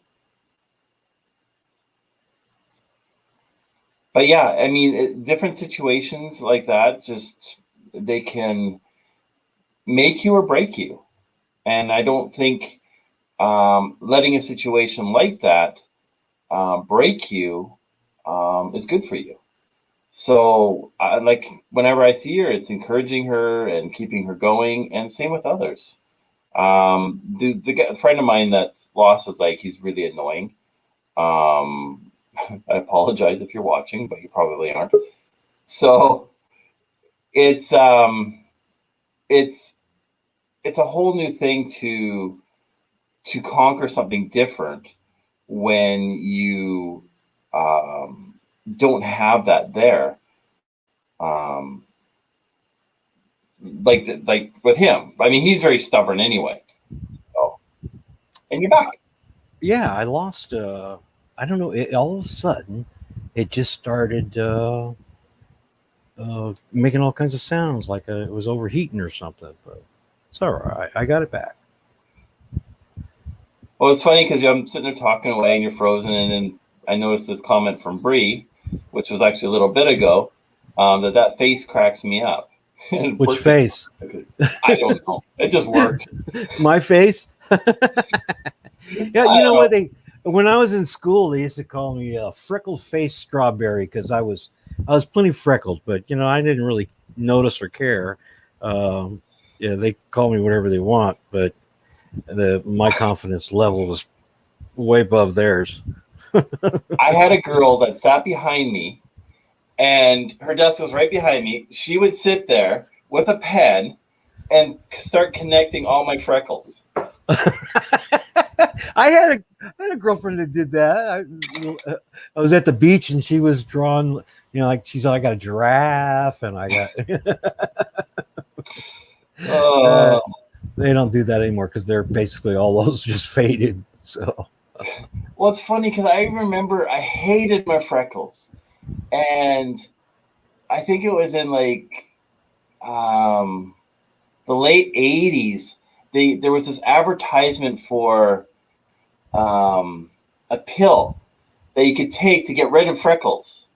But yeah, I mean, different situations like that, just they can make you or break you. And I don't think letting a situation like that break you is good for you. So, like, whenever I see her, it's encouraging her and keeping her going, and same with others. The friend of mine that lost his leg, he's really annoying. I apologize if you're watching, but you probably aren't. So it's it's a whole new thing to conquer something different when you don't have that there. Um, like with him, I mean, he's very stubborn anyway. So, and you're back. yeah, I lost. I don't know. All of a sudden, it just started making all kinds of sounds, like it was overheating or something. But it's all right. I got it back. Well, it's funny because I'm sitting there talking away and you're frozen, and then I noticed this comment from Bree, which was actually a little bit ago, that face cracks me up. Which face? I don't know. It just worked. My face? Yeah, you know what? When I was in school, they used to call me a freckled face strawberry because I was plenty freckled, but you know, I didn't really notice or care. Yeah, they call me whatever they want, but my confidence level was way above theirs. I had a girl that sat behind me, and her desk was right behind me. She would sit there with a pen and start connecting all my freckles. I had a girlfriend that did that. I was at the beach and she was drawing, you know, like she's, I got a giraffe and I got. They don't do that anymore because they're basically all those just faded. So. Well, it's funny because I remember I hated my freckles, and I think it was in like the late '80s. There was this advertisement for a pill that you could take to get rid of freckles.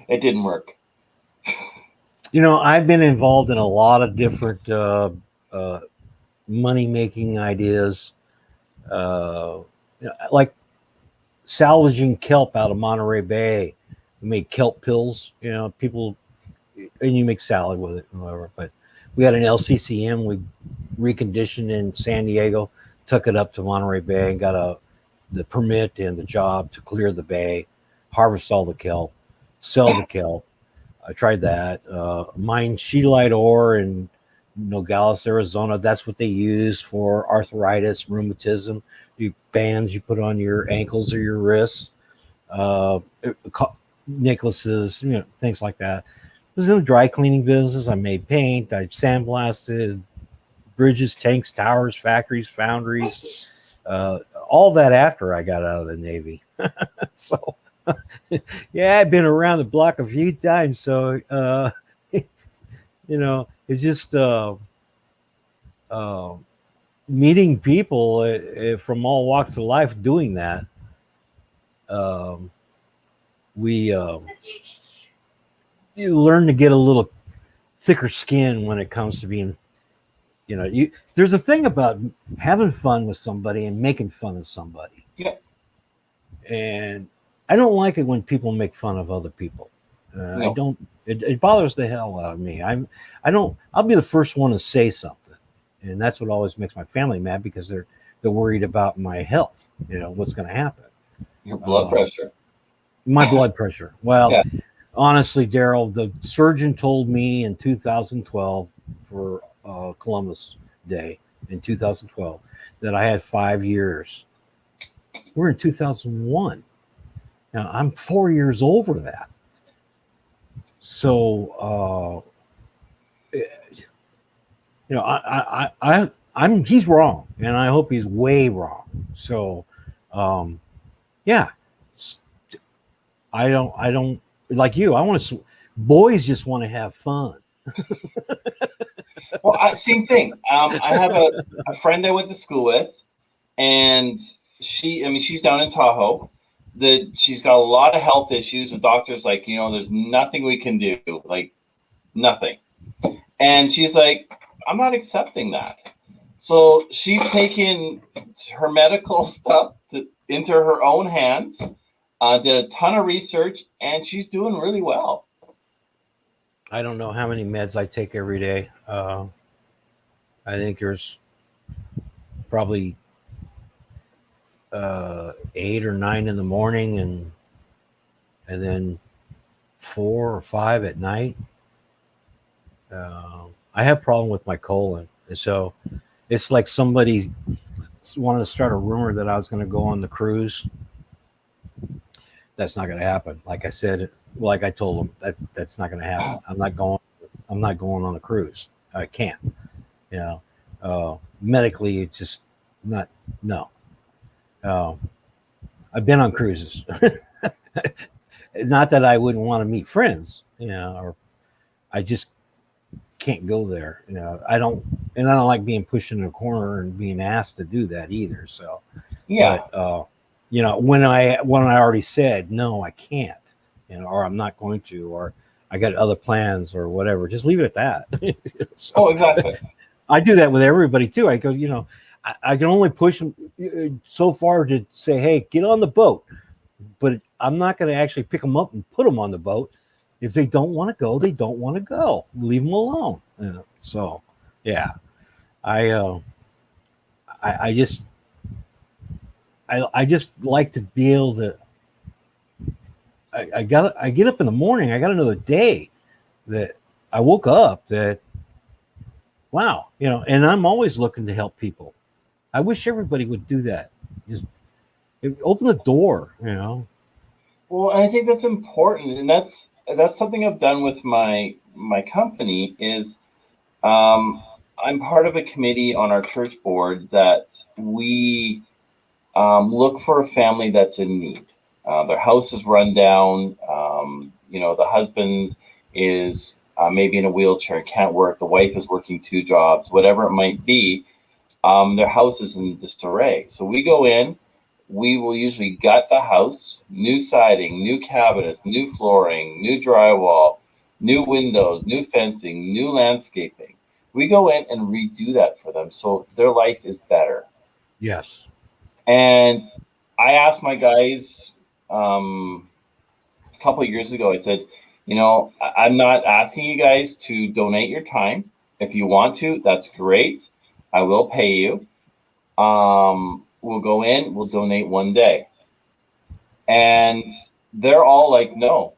It didn't work. You know, I've been involved in a lot of different money-making ideas, like salvaging kelp out of Monterey Bay. We made kelp pills, you know, people, and you make salad with it and whatever. But we had an LCCM we reconditioned in San Diego, took it up to Monterey Bay and got the permit and the job to clear the bay, harvest all the kelp, sell the kelp. I tried that. Mine scheelite ore and Nogales, Arizona. That's what they use for arthritis, rheumatism. Bands you put on your ankles or your wrists. Uh, Necklaces, things like that. I was in the dry cleaning business. I made paint. I sandblasted bridges, tanks, towers, factories, foundries. All that after I got out of the Navy. So, yeah, I've been around the block a few times. So, it's just uh, meeting people from all walks of life doing that. Um, we You learn to get a little thicker skin when it comes to being, there's a thing about having fun with somebody and making fun of somebody. Yeah. And I don't like it when people make fun of other people. No. I don't. It bothers the hell out of me. I'll be the first one to say something, and that's what always makes my family mad because they're worried about my health. What's going to happen. Your blood pressure. My blood pressure. Well, Yeah. honestly, Daryl, the surgeon told me in 2012 for Columbus Day in 2012 that I had 5 years. We're in 2001. Now I'm 4 years over that. So, I'm he's wrong, and I hope he's way wrong. So, yeah, I don't like you. I want to. Boys just want to have fun. Well, same thing. I have a friend I went to school with, and she's down in Tahoe. She's got a lot of health issues. The doctor's like, there's nothing we can do, like nothing. And she's like, I'm not accepting that. So she's taken her medical stuff into her own hands, did a ton of research, and she's doing really well. I don't know how many meds I take every day. I think there's probably 8 or 9 in the morning, and then 4 or 5 at night. I have a problem with my colon, so it's like somebody wanted to start a rumor that I was going to go on the cruise. That's not going to happen. Like I said, like I told them, that's not going to happen. I'm not going on a cruise. I can't. Medically, it's just not. No. I've been on cruises. Not that I wouldn't want to meet friends, or I just can't go there. I don't like being pushed in a corner and being asked to do that either. So, yeah. But, when I already said no, I can't, or I'm not going to, or I got other plans or whatever, just leave it at that. So, exactly. I do that with everybody too. I go, I can only push them so far to say, hey, get on the boat, but I'm not going to actually pick them up and put them on the boat. If they don't want to go, they don't want to go. Leave them alone. So, yeah, I just like to be able to. I get up in the morning. I got another day that I woke up that. Wow, and I'm always looking to help people. I wish everybody would do that. Just open the door. Well, and I think that's important, and that's something I've done with my company is I'm part of a committee on our church board that we look for a family that's in need. Their house is run down. The husband is maybe in a wheelchair, can't work. The wife is working 2 jobs, whatever it might be. Their house is in disarray. So we go in. We will usually gut the house, new siding, new cabinets, new flooring, new drywall, new windows, new fencing, new landscaping. We go in and redo that for them so their life is better. Yes. And I asked my guys a couple of years ago, I said, I'm not asking you guys to donate your time. If you want to, that's great. I will pay you. We'll go in, we'll donate 1 day. And they're all like, no,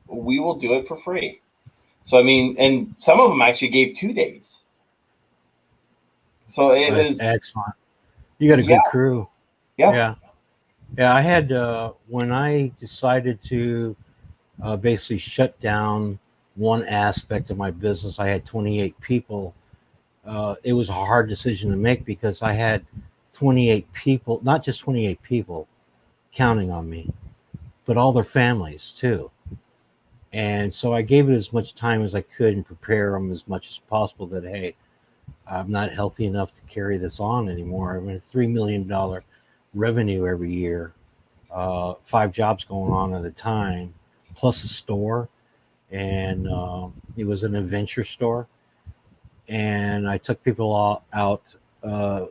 we will do it for free. So, and some of them actually gave 2 days. So it That's was, excellent. You got a yeah, good crew. yeah. Yeah. Yeah. I had, when I decided to basically shut down one aspect of my business, I had 28 people. It was a hard decision to make because I had 28 people, not just 28 people counting on me, but all their families too. And so I gave it as much time as I could and prepare them as much as possible that, hey, I'm not healthy enough to carry this on anymore. I mean, $3 million revenue every year, 5 jobs going on at a time, plus a store. And it was an adventure store. And I took people all out, uh,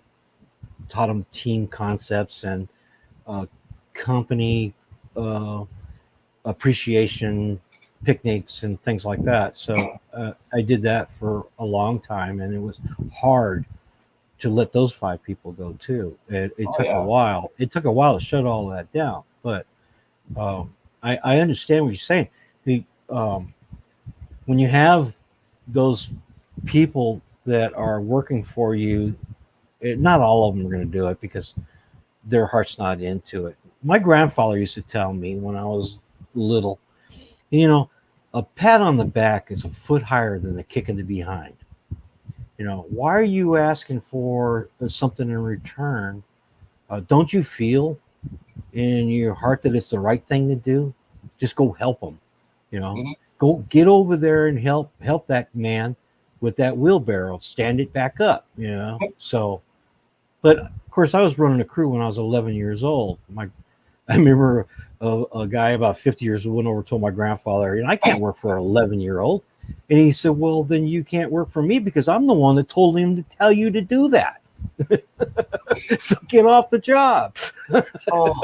taught them team concepts and uh, company uh, appreciation picnics and things like that. So I did that for a long time, and it was hard to let those 5 people go too. It Oh took a yeah. while. It took a while to shut all that down, but I understand what you're saying. The when you have those people that are working for you, not all of them are going to do it because their heart's not into it. My grandfather used to tell me when I was little, you know, a pat on the back is a foot higher than a kick in the behind. Why are you asking for something in return? Don't you feel in your heart that it's the right thing to do? Just go help them. You know, Hmm. go get over there and help that man with that wheelbarrow, stand it back up. So. But of course, I was running a crew when I was 11 years old. I remember a guy about 50 years old went over and told my grandfather, I can't work for an 11-year-old. And he said, well, then you can't work for me because I'm the one that told him to tell you to do that. So get off the job. Oh,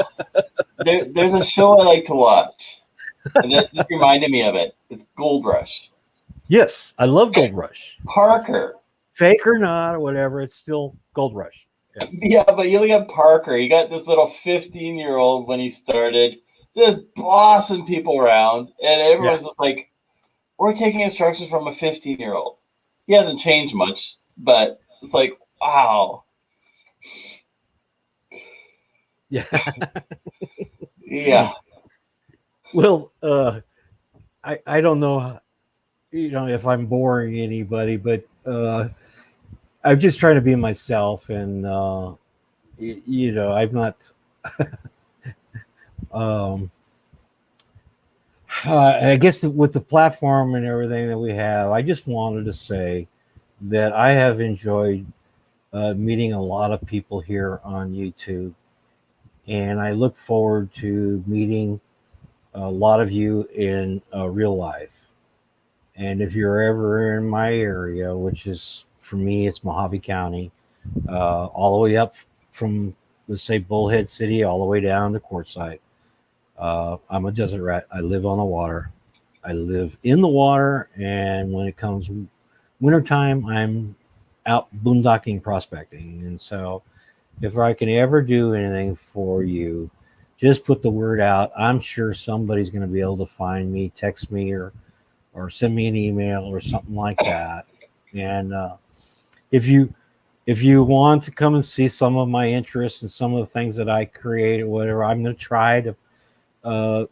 there's a show I like to watch, and that just reminded me of it. It's Gold Rush. Yes, I love Gold Rush. Parker. Fake or not, or whatever, it's still Gold Rush. Yeah. Yeah, but you look at Parker. You got this little 15-year-old when he started, just bossing people around, and Yeah. everyone's just like, "We're taking instructions from a 15-year-old." He hasn't changed much, but it's like, wow, Yeah. yeah, Well, I don't know, if I'm boring anybody, but I'm just trying to be myself, and I'm not. Um, I guess with the platform and everything that we have, I just wanted to say that I have enjoyed meeting a lot of people here on YouTube, and I look forward to meeting a lot of you in real life. And if you're ever in my area, which is for me, it's Mojave County, all the way up from, let's say, Bullhead City, all the way down to Quartzsite. I'm a desert rat. I live on the water. I live in the water, and when it comes wintertime, I'm out boondocking, prospecting. And so, if I can ever do anything for you, just put the word out. I'm sure somebody's going to be able to find me, text me, or send me an email or something like that. And if you if you want to come and see some of my interests and some of the things that I create or whatever, I'm going to try to uh,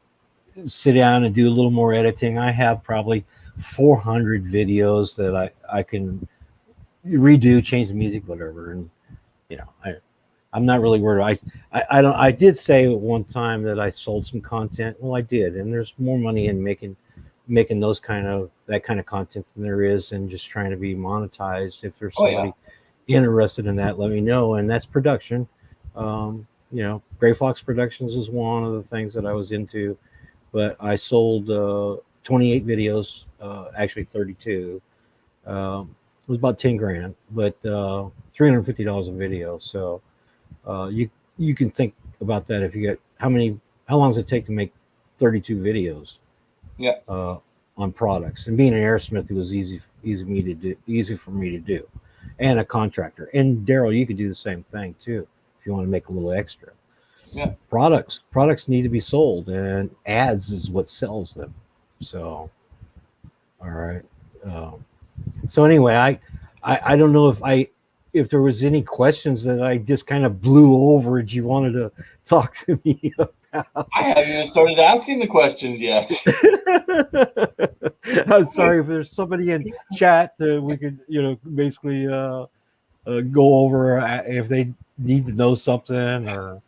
sit down and do a little more editing. I have probably 400 videos that I can redo, change the music, whatever. And you know, I'm not really worried. I don't. I did say at one time that I sold some content. Well, I did, and there's more money in making that kind of content than there is in just trying to be monetized. If there's oh yeah, somebody interested in that, let me know. And that's production. Gray Fox Productions is one of the things that I was into, but I sold 28 videos, actually 32. It was about 10 grand, but $350 a video. So you can think about that if you get how long does it take to make 32 videos yeah, uh, on products? And being an airsmith, it was easy for me to do, and a contractor. And Daryl, you could do the same thing too if you want to make a little extra. yeah. Products need to be sold, and ads is what sells them. So, all right. Um, so anyway, I don't know if if there was any questions that I just kind of blew over and you wanted to talk to me about. I haven't even started asking the questions yet. I'm sorry if there's somebody in chat we could, basically go over if they need to know something or.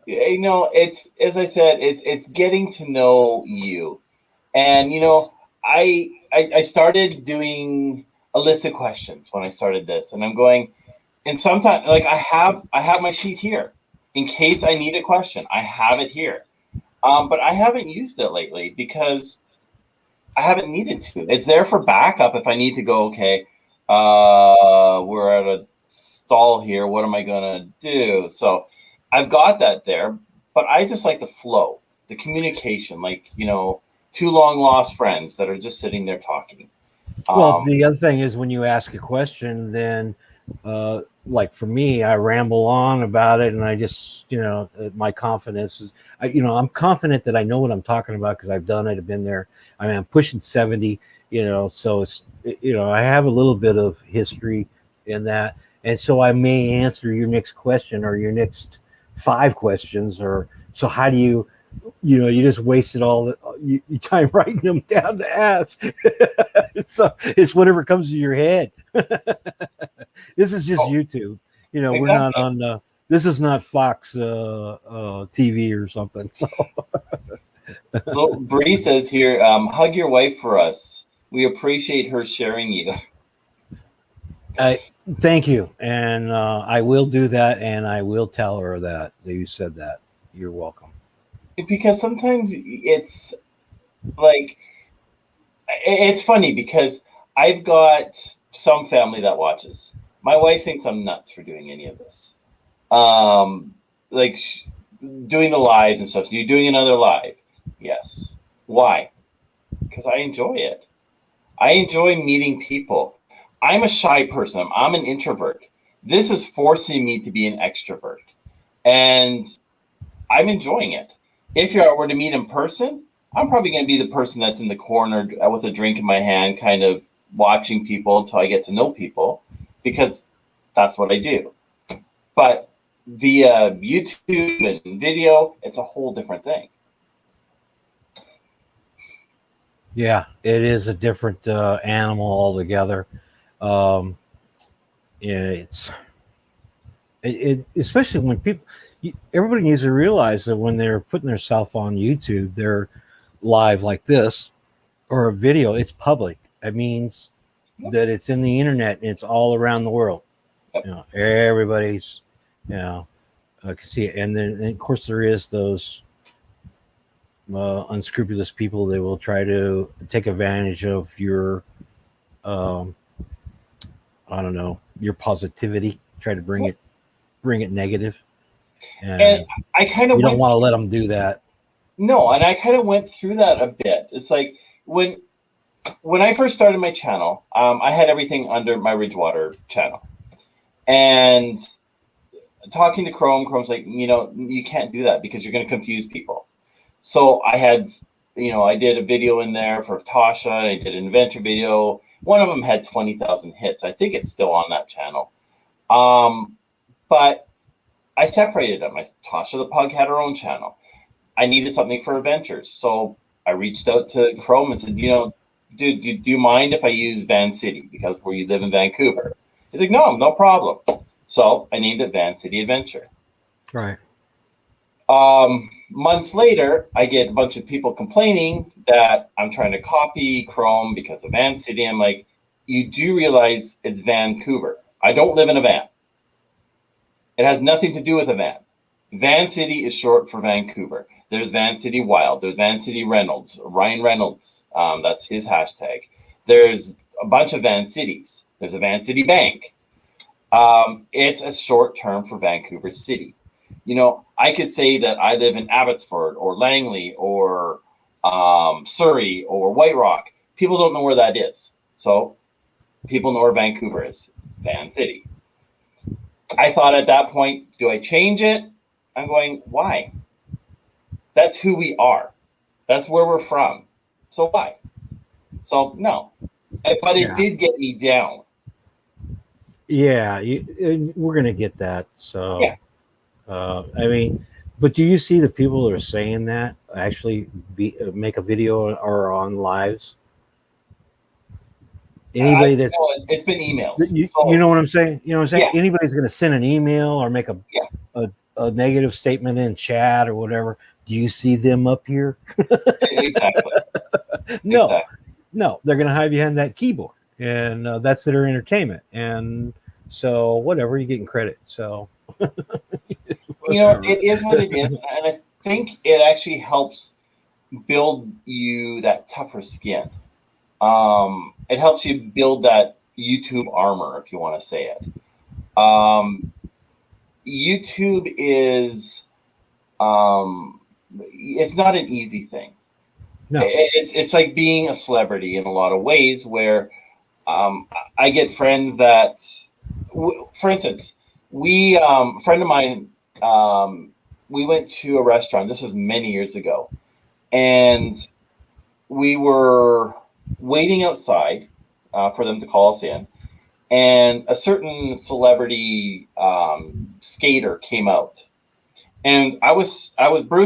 It's, as I said, it's getting to know you. And I started doing a list of questions when I started this, and I'm going, and sometimes like I have my sheet here in case I need a question. I have it here, but I haven't used it lately because I haven't needed to. It's there for backup if I need to go. Okay, we're at a stall here. What am I gonna do? So I've got that there, but I just like the flow, the communication, like two long lost friends that are just sitting there talking. Well, the other thing is when you ask a question, then like for me, I ramble on about it, and I just, my confidence is, I'm confident that I know what I'm talking about because I've done it. I've been there. I mean, I'm pushing 70, so it's, I have a little bit of history in that, and so I may answer your next question or your next 5 questions, or so how do you. You just wasted all the your time writing them down to ask. So it's whatever comes to your head. This is just YouTube. Exactly. We're not on. This is not Fox TV or something. So Bree says here, hug your wife for us. We appreciate her sharing you. Thank you, and I will do that, and I will tell her that you said that. You're welcome. Because sometimes it's like, it's funny because I've got some family that watches. My wife thinks I'm nuts for doing any of this. Like doing the lives and stuff. So you're doing another live. Yes. Why? Because I enjoy it. I enjoy meeting people. I'm a shy person. I'm an introvert. This is forcing me to be an extrovert. And I'm enjoying it. If you were to meet in person, I'm probably going to be the person that's in the corner with a drink in my hand, kind of watching people until I get to know people, because that's what I do. But via YouTube and video, it's a whole different thing. Yeah, it is a different animal altogether. It's especially when people. Everybody needs to realize that when they're putting themselves on YouTube, they're live like this or a video. It's public. It means that it's in the internet and it's all around the world. Everybody's, can see it. And then, of course, there is those unscrupulous people that will try to take advantage of your, I don't know, your positivity. Try to bring it negative. And I kind of you don't want to let them do that. No, and I kind of went through that a bit. It's like when I first started my channel, I had everything under my Ridgewater channel, and talking to Chrome's like, you can't do that because you're going to confuse people. So I had, I did a video in there for Tosha. I did an adventure video. One of them had 20,000 hits. I think it's still on that channel. But I separated them. Tosha the Pug had her own channel. I needed something for adventures. So I reached out to Chrome and said, dude, do you mind if I use Vancity because where you live in Vancouver? He's like, no problem. So I named it Vancity Adventure. Right. Months later, I get a bunch of people complaining that I'm trying to copy Chrome because of Vancity. I'm like, you do realize it's Vancouver. I don't live in a van. It has nothing to do with a van. Vancity is short for Vancouver. There's Vancity Wild. There's Vancity Reynolds. Ryan Reynolds. That's his hashtag. There's a bunch of Vancities. There's a Vancity Bank. It's a short term for Vancouver City. I could say that I live in Abbotsford or Langley or Surrey or White Rock. People don't know where that is. So people know where Vancouver is. Vancity. I thought at that point, do I change it? I'm going, why? That's who we are. That's where we're from. So why? So no. But it did get me down. Yeah, we're gonna get that. Yeah. So, I mean, but do you see the people that are saying that actually make a video or on lives? Anybody that's It's been emails. you So know what I'm saying? You know what I'm saying? yeah, Anybody's gonna send an email or make yeah, a, a negative statement in chat or whatever. Do you see them up here? exactly, No, exactly. no, they're gonna hide behind that keyboard, and that's their entertainment. And so, whatever, you're getting credit. So, whatever. It is what it is, and I think it actually helps build you that tougher skin. It helps you build that YouTube armor, if you want to say it. YouTube is it's not an easy thing. No, It's like being a celebrity in a lot of ways, where I get friends that, for instance, a friend of mine, we went to a restaurant. This was many years ago, and we were waiting outside for them to call us in, and a certain celebrity skater came out. And Bruce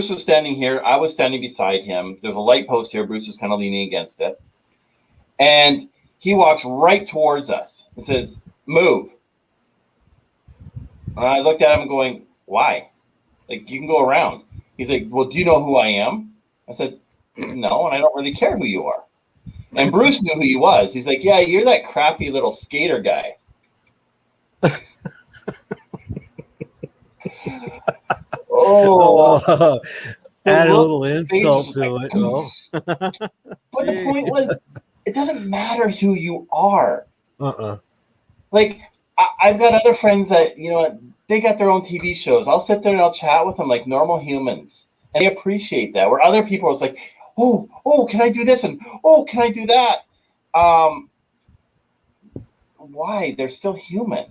was standing here. I was standing beside him. There's a light post here. Bruce was kind of leaning against it. And he walks right towards us and says, "Move." And I looked at him going, "Why? Like, you can go around." He's like, "Well, do you know who I am?" I said, "No, and I don't really care who you are." And Bruce knew who he was. He's like, "Yeah, you're that crappy little skater guy." Oh, add a look little on his face was insult just like, to it. Oh, but the point was, it doesn't matter who you are. uh-uh. Like, I've got other friends that, they got their own TV shows. I'll sit there and I'll chat with them like normal humans. And they appreciate that. Where other people are like, oh, can I do this? And, oh, can I do that? Why? They're still human.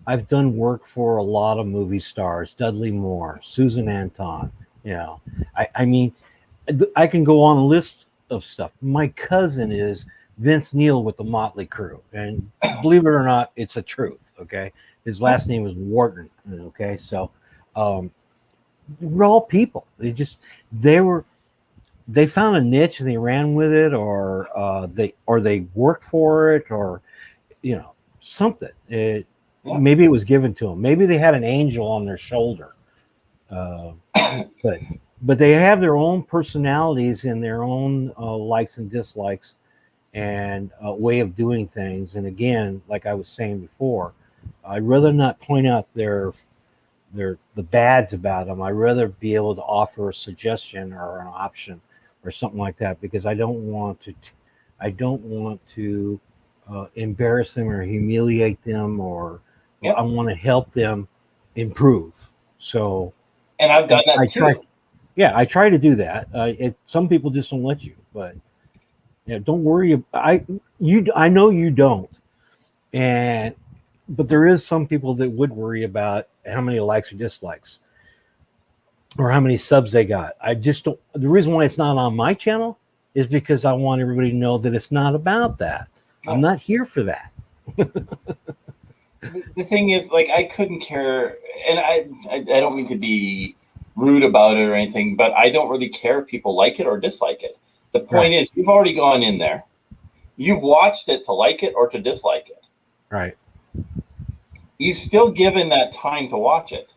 I've done work for a lot of movie stars, Dudley Moore, Susan Anton. You know, I mean, I can go on a list of stuff. My cousin is Vince Neil with the Motley Crue, and believe it or not, it's a truth. Okay, his last name is Wharton. Okay, so we're all people. They were they found a niche and they ran with it, or they worked for it, or something. Maybe it was given to them. Maybe they had an angel on their shoulder. But they have their own personalities and their own likes and dislikes and way of doing things. And again, like I was saying before, I'd rather not point out the bads about them. I'd rather be able to offer a suggestion or an option or something like that, because I don't want to embarrass them or humiliate them, or I want to help them improve. So, and I've done that too. I try to do that. Some people just don't let you, but don't worry. I know you don't, but there is some people that would worry about how many likes or dislikes or how many subs they got. I just don't. The reason why it's not on my channel is because I want everybody to know that it's not about that. I'm not here for that. The thing is, like, I couldn't care, and I don't mean to be rude about it or anything, but I don't really care if people like it or dislike it. The point is, you've already gone in there. You've watched it to like it or to dislike it. Right. You've still given that time to watch it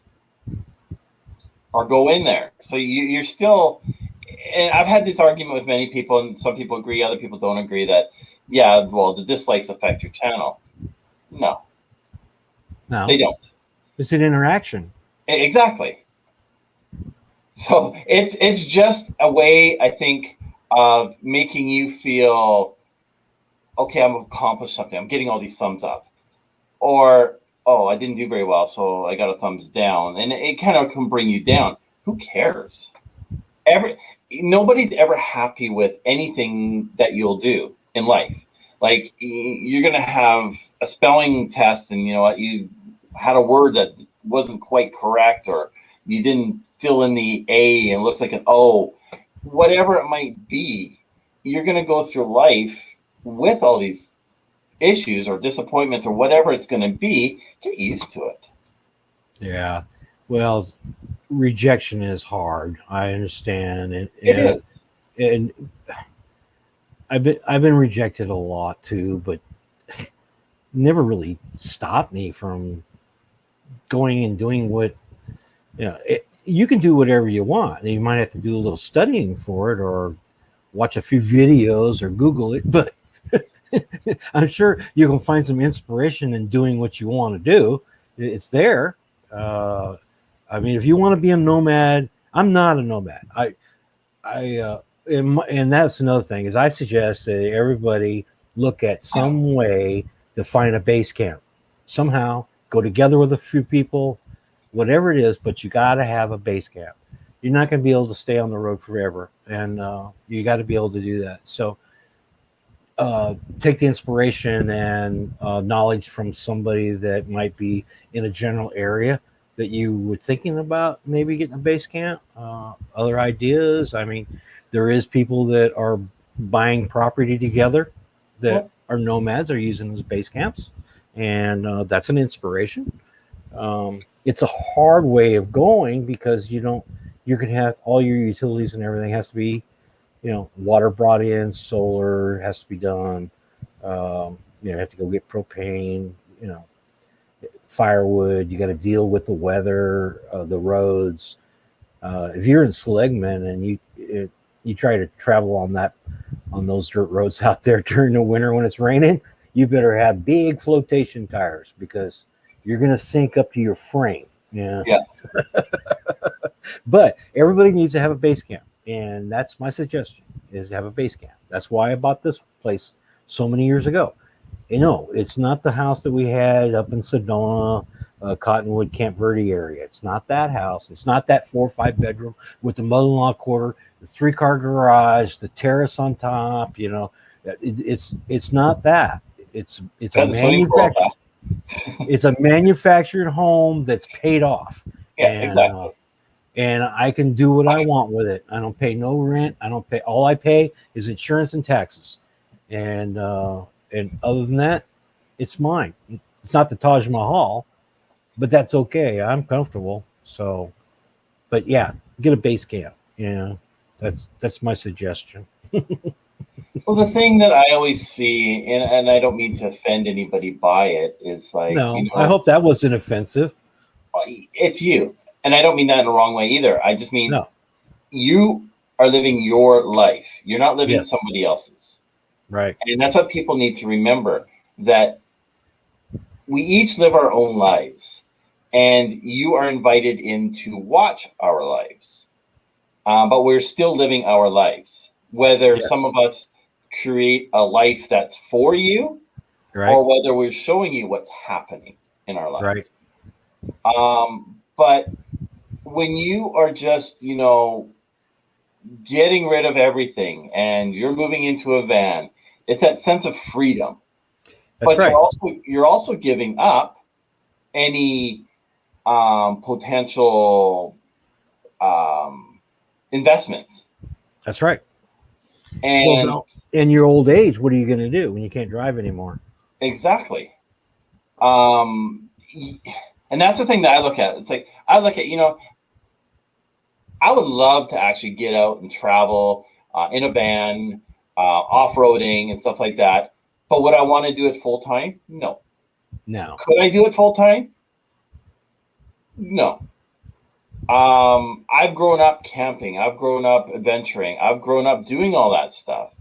or go in there. So you're still, and I've had this argument with many people, and some people agree, other people don't agree that, the dislikes affect your channel. No, they don't. It's an interaction. Exactly. So it's just a way, I think, of making you feel, okay, I'm accomplished something. I'm getting all these thumbs up. Or, oh, I didn't do very well, so I got a thumbs down. And it kind of can bring you down. Who cares? Nobody's ever happy with anything that you'll do in life. Like, you're going to have a spelling test, and you had a word that wasn't quite correct, or you didn't fill in the A and it looks like an O. Whatever it might be, you're going to go through life with all these issues or disappointments or whatever it's going to be, get used to it. Yeah. Well, rejection is hard. I understand, It is. and I've been rejected a lot too, but never really stopped me from going and doing what you can do whatever you want. You might have to do a little studying for it, or watch a few videos, or Google it, but I'm sure you can find some inspiration in doing what you want to do. It's there. Uh, I mean, if you want to be a nomad, I'm not a nomad. And that's another thing is I suggest that everybody look at some way to find a base camp. Somehow go together with a few people, whatever it is, but you got to have a base camp. You're not going to be able to stay on the road forever, and you got to be able to do that. So take the inspiration and knowledge from somebody that might be in a general area that you were thinking about maybe getting a base camp. Other ideas. I mean, there is people that are buying property together that are nomads, are using as base camps, and that's an inspiration. It's a hard way of going because you can have all your utilities and everything has to be, water brought in, solar has to be done. You have to go get propane, firewood. You got to deal with the weather, the roads. If you're in Seligman and you try to travel on those dirt roads out there during the winter when it's raining, you better have big flotation tires because you're going to sink up to your frame. Yeah. But everybody needs to have a base camp, and that's my suggestion: is to have a base camp. That's why I bought this place so many years ago. It's not the house that we had up in Sedona, Cottonwood, Camp Verde area. It's not that house. It's not that 4 or 5 bedroom with the mother-in-law quarter, the 3-car garage, the terrace on top. It's not that. It's a manufactured. It's a manufactured home that's paid off. Yeah, exactly. And I can do what I want with it. I don't pay no rent. I don't pay. All I pay is insurance and taxes, and other than that, it's mine. It's not the Taj Mahal, but that's okay. I'm comfortable. So, but yeah, get a base camp. That's my suggestion. Well, the thing that I always see, and I don't mean to offend anybody by it, is like, no, I hope that wasn't offensive. It's you. And I don't mean that in the wrong way either. I just mean you are living your life. You're not living somebody else's. Right. And that's what people need to remember, that we each live our own lives. And you are invited in to watch our lives. But we're still living our lives. Whether some of us create a life that's for you, or whether we're showing you what's happening in our lives. Right. But when you are just, getting rid of everything and you're moving into a van, it's that sense of freedom. But you're also giving up any potential investments. That's right. And in your old age, what are you going to do when you can't drive anymore? Exactly. And that's the thing that I look at. It's like, I look at, I would love to actually get out and travel in a van, off-roading and stuff like that. But would I want to do it full time? No. Could I do it full time? No. I've grown up camping. I've grown up adventuring. I've grown up doing all that stuff.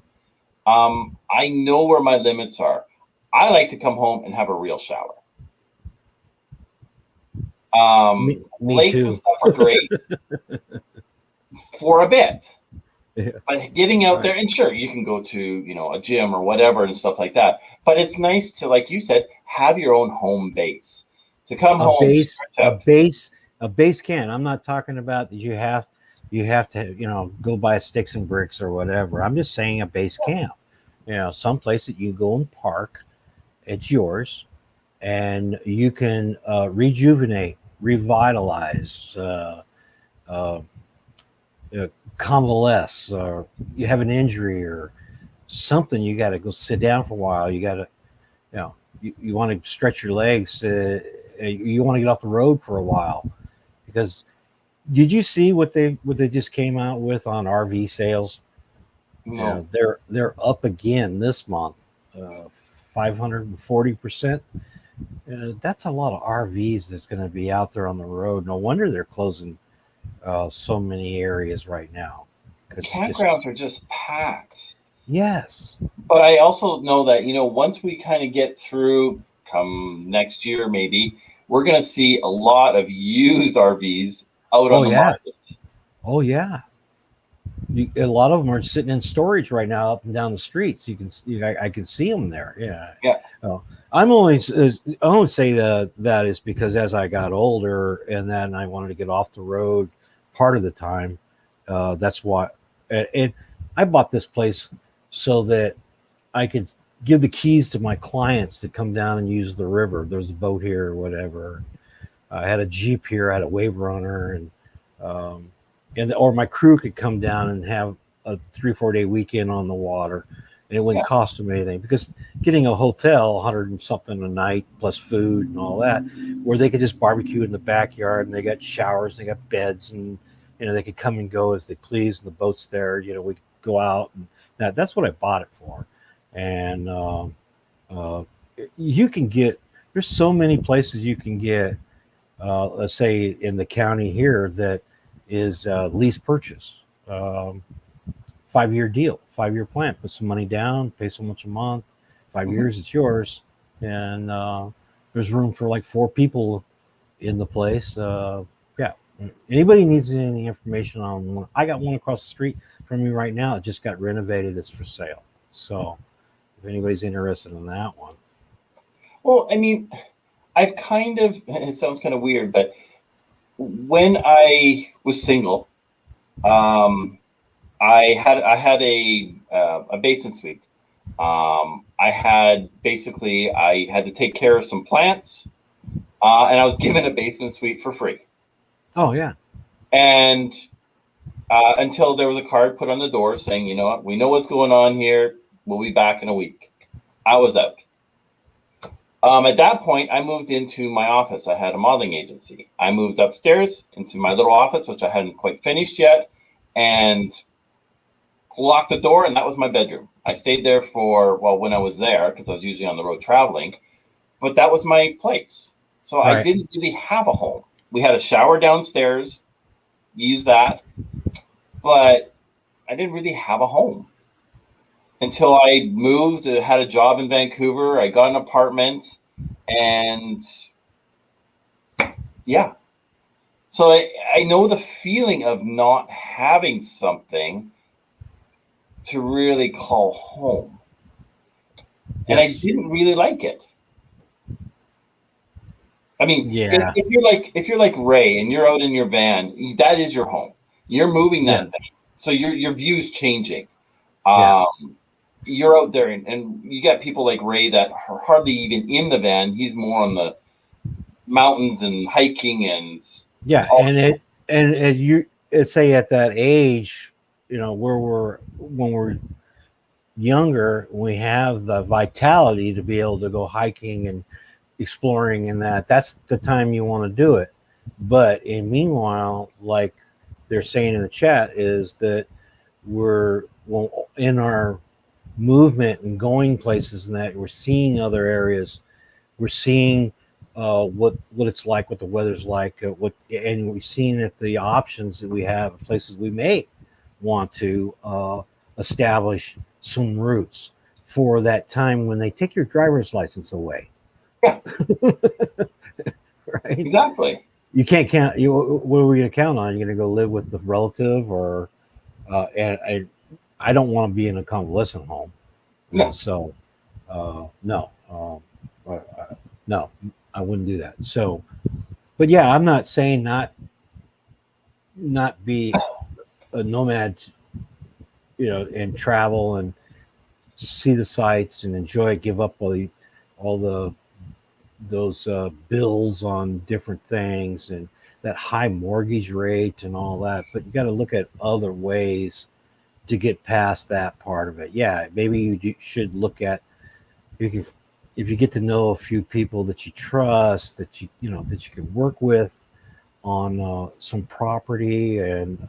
I know where my limits are. I like to come home and have a real shower. Me lakes too. and stuff are great for a bit. But getting out there, and sure, you can go to, a gym or whatever and stuff like that. But it's nice to, like you said, have your own home base. To come home, a base camp. I'm not talking about that you have to, go buy sticks and bricks or whatever. I'm just saying a base camp. Some place that you go and park. It's yours, and you can rejuvenate, revitalize, convalesce, or you have an injury or something. You got to go sit down for a while. You got to you know, you want to stretch your legs. You want to get off the road for a while, because did you see what they just came out with on RV sales? Yeah, No. they're up again this month, 540%. That's a lot of RVs that's going to be out there on the road. No wonder they're closing so many areas right now, because it's just, Campgrounds are just packed. yes. But I also know that, once we kind of get through, come next year maybe, we're going to see a lot of used RVs out Oh on the yeah. market. Oh yeah. A lot of them are sitting in storage right now up and down the streets. You can I can see them there. Yeah. Yeah. Oh, I only say that is because as I got older and then I wanted to get off the road part of the time. That's why, and I bought this place so that I could give the keys to my clients to come down and use the river. There's a boat here or whatever. I had a Jeep here. I had a Wave Runner, um, or my crew could come down and have a 3-4 day weekend on the water, and it wouldn't cost them anything, because getting a hotel, 100 and something a night plus food and all that, where they could just barbecue in the backyard, and they got showers, they got beds, and they could come and go as they please, and the boat's there. We could go out, and that's what I bought it for. And you can get, there's so many places you can get, let's say in the county here, that is lease purchase, 5-year deal, 5-year plan. Put some money down, pay so much a month, 5 years, it's yours, and there's room for like 4 people in the place. Yeah, anybody needs any information on one, I got one across the street from me right now. It just got renovated. It's for sale. So if anybody's interested in that one. Well, I mean, I've kind of, it sounds kind of weird, but when I was single, I had a basement suite. I had to take care of some plants, and I was given a basement suite for free. Oh yeah. And until there was a card put on the door saying, you know what, we know what's going on here. We'll be back in a week. I was out. At that point, I moved into my office. I had a modeling agency. I moved upstairs into my little office, which I hadn't quite finished yet, and locked the door, and that was my bedroom. I stayed there for, well, when I was there, because I was usually on the road traveling, but that was my place. So Right. I didn't really have a home. We had a shower downstairs, used that, but I didn't really have a home until I moved, had a job in Vancouver. I got an apartment, and yeah. So I know the feeling of not having something to really call home. And I didn't really like it. I mean, Yeah. if you're like Ray and you're out in your van, that is your home. You're moving that thing. So your view's changing. You're out there, and you got people like Ray that are hardly even in the van. He's more on the mountains and hiking and and you say at that age, when we're younger, we have the vitality to be able to go hiking and exploring, and that's the time you want to do it. But meanwhile, like they're saying in the chat, is that we're in our movement and going places, and that we're seeing other areas, we're seeing what it's like, what the weather's like, and we've seen that the options that we have, places we may want to establish some roots for that time when they take your driver's license away. Yeah. Right. Exactly. You can't count. What are we going to count on? You're going to go live with the relative, or and I don't want to be in a convalescent home. No. So no, no, I wouldn't do that. So, but yeah, I'm not saying not be a nomad, and travel and see the sights and enjoy it, give up all those bills on different things and that high mortgage rate and all that. But you got to look at other ways to get past that part of it. Yeah, maybe you should look at, you can if you get to know a few people that you trust, that that you can work with on some property and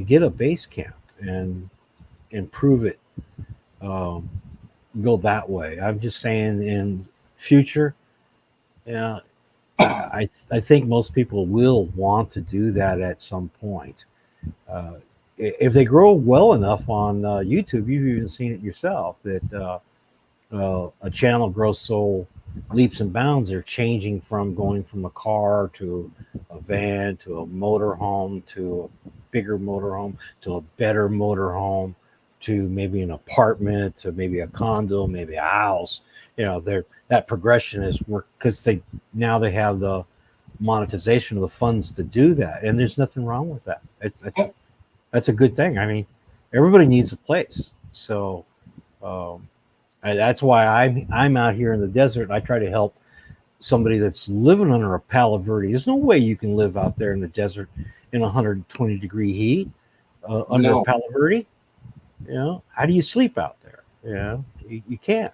get a base camp and improve it, um, go that way. I'm just saying in future, yeah, I think most people will want to do that at some point. Uh, if they grow well enough on YouTube, you've even seen it yourself that a channel grows so leaps and bounds. They're changing from going from a car to a van to a motorhome to a bigger motorhome to a better motorhome to maybe an apartment to maybe a condo, maybe a house. That progression is work because they have the monetization of the funds to do that, and there's nothing wrong with that. That's a good thing. I mean, everybody needs a place, so. That's why I'm out here in the desert. And I try to help somebody that's living under a Palo Verde. There's no way you can live out there in the desert in 120-degree heat under a Palo Verde. How do you sleep out there? You can't.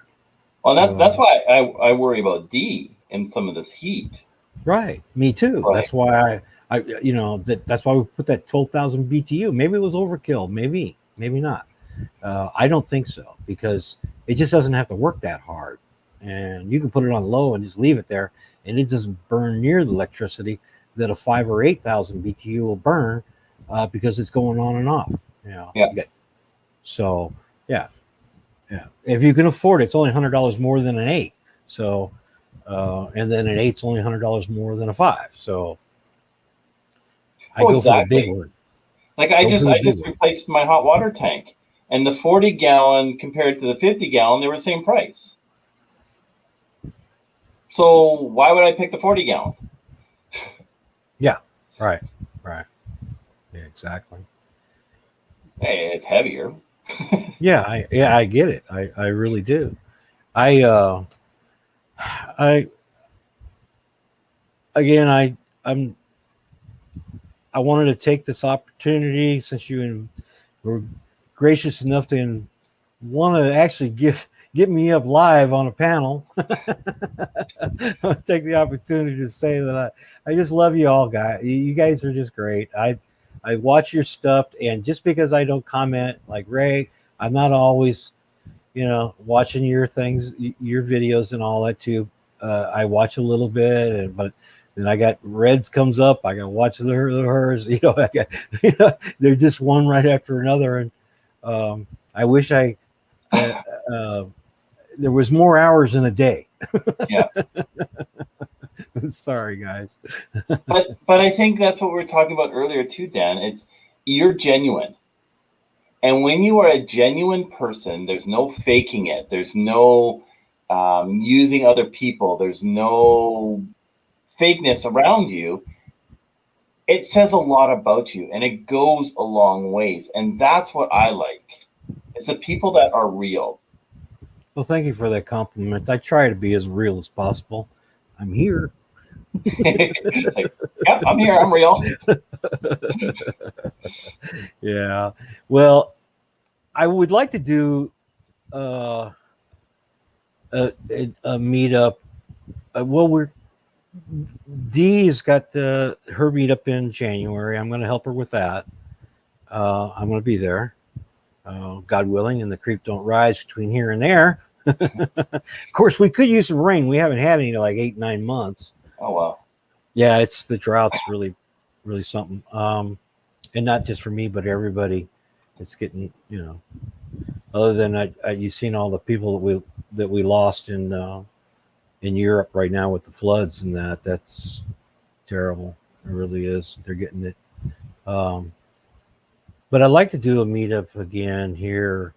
Well, that's why I worry about D in some of this heat. Right, me too. That's why that's why we put that 12,000 BTU. Maybe it was overkill. Maybe not. I don't think so, because it just doesn't have to work that hard, and you can put it on low and just leave it there, and it doesn't burn near the electricity that a 5,000 or 8,000 BTU will burn, because it's going on and off. So yeah. If you can afford it, it's only $100 more than an 8. So, and then an 8's only $100 more than a 5. So I go for the big one. Like I just replaced my hot water tank. And the 40-gallon compared to the 50-gallon, they were the same price. So why would I pick the 40-gallon? Yeah, right. Yeah, exactly. Hey, it's heavier. Yeah, I get it. I really do. I wanted to take this opportunity, since you were gracious enough to want to actually get me up live on a panel. I'll take the opportunity to say that I just love you all, guys. You guys are just great. I watch your stuff, and just because I don't comment like Ray, I'm not always, watching your things, your videos and all that too. I watch a little bit, but then I got Reds comes up. I got to watch hers. They're just one right after another, and I wish there was more hours in a day. Yeah. Sorry, guys. but I think that's what we were talking about earlier too, Dan. You're genuine. And when you are a genuine person, there's no faking it. There's no using other people. There's no fakeness around you. It says a lot about you, and it goes a long ways. And that's what I like. It's the people that are real. Well, thank you for that compliment. I try to be as real as possible. I'm here. Yep, I'm here. I'm real. Yeah. Well, I would like to do a meetup. Dee's got her meetup in January. I'm going to help her with that. I'm going to be there, God willing, and the creek don't rise between here and there. Of course, we could use some rain. We haven't had any in like 8-9 months. Oh wow. Yeah, it's the drought's really, really something. And not just for me, but everybody. It's getting, other than you've seen all the people that we lost in Europe right now with the floods and that's terrible. It really is. They're getting it. But I'd like to do a meetup again here.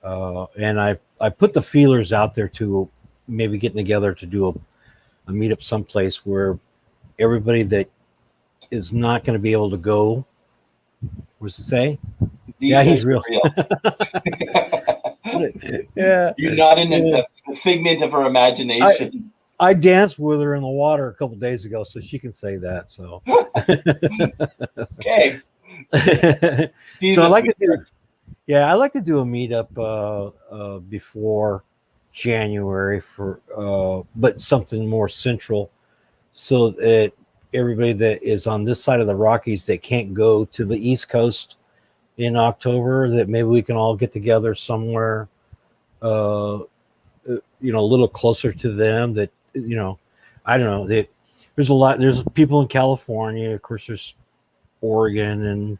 And I put the feelers out there to maybe getting together to do a meetup someplace where everybody that is not going to be able to go, what's it say? Yeah, he's real. Yeah, you're not in a figment of her imagination. I danced with her in the water a couple days ago, so she can say that. So okay. So I like to do a meetup before January for, but something more central, so that everybody that is on this side of the Rockies that can't go to the East Coast in October, that maybe we can all get together somewhere, a little closer to them. That I don't know. That there's people in California, of course. There's Oregon and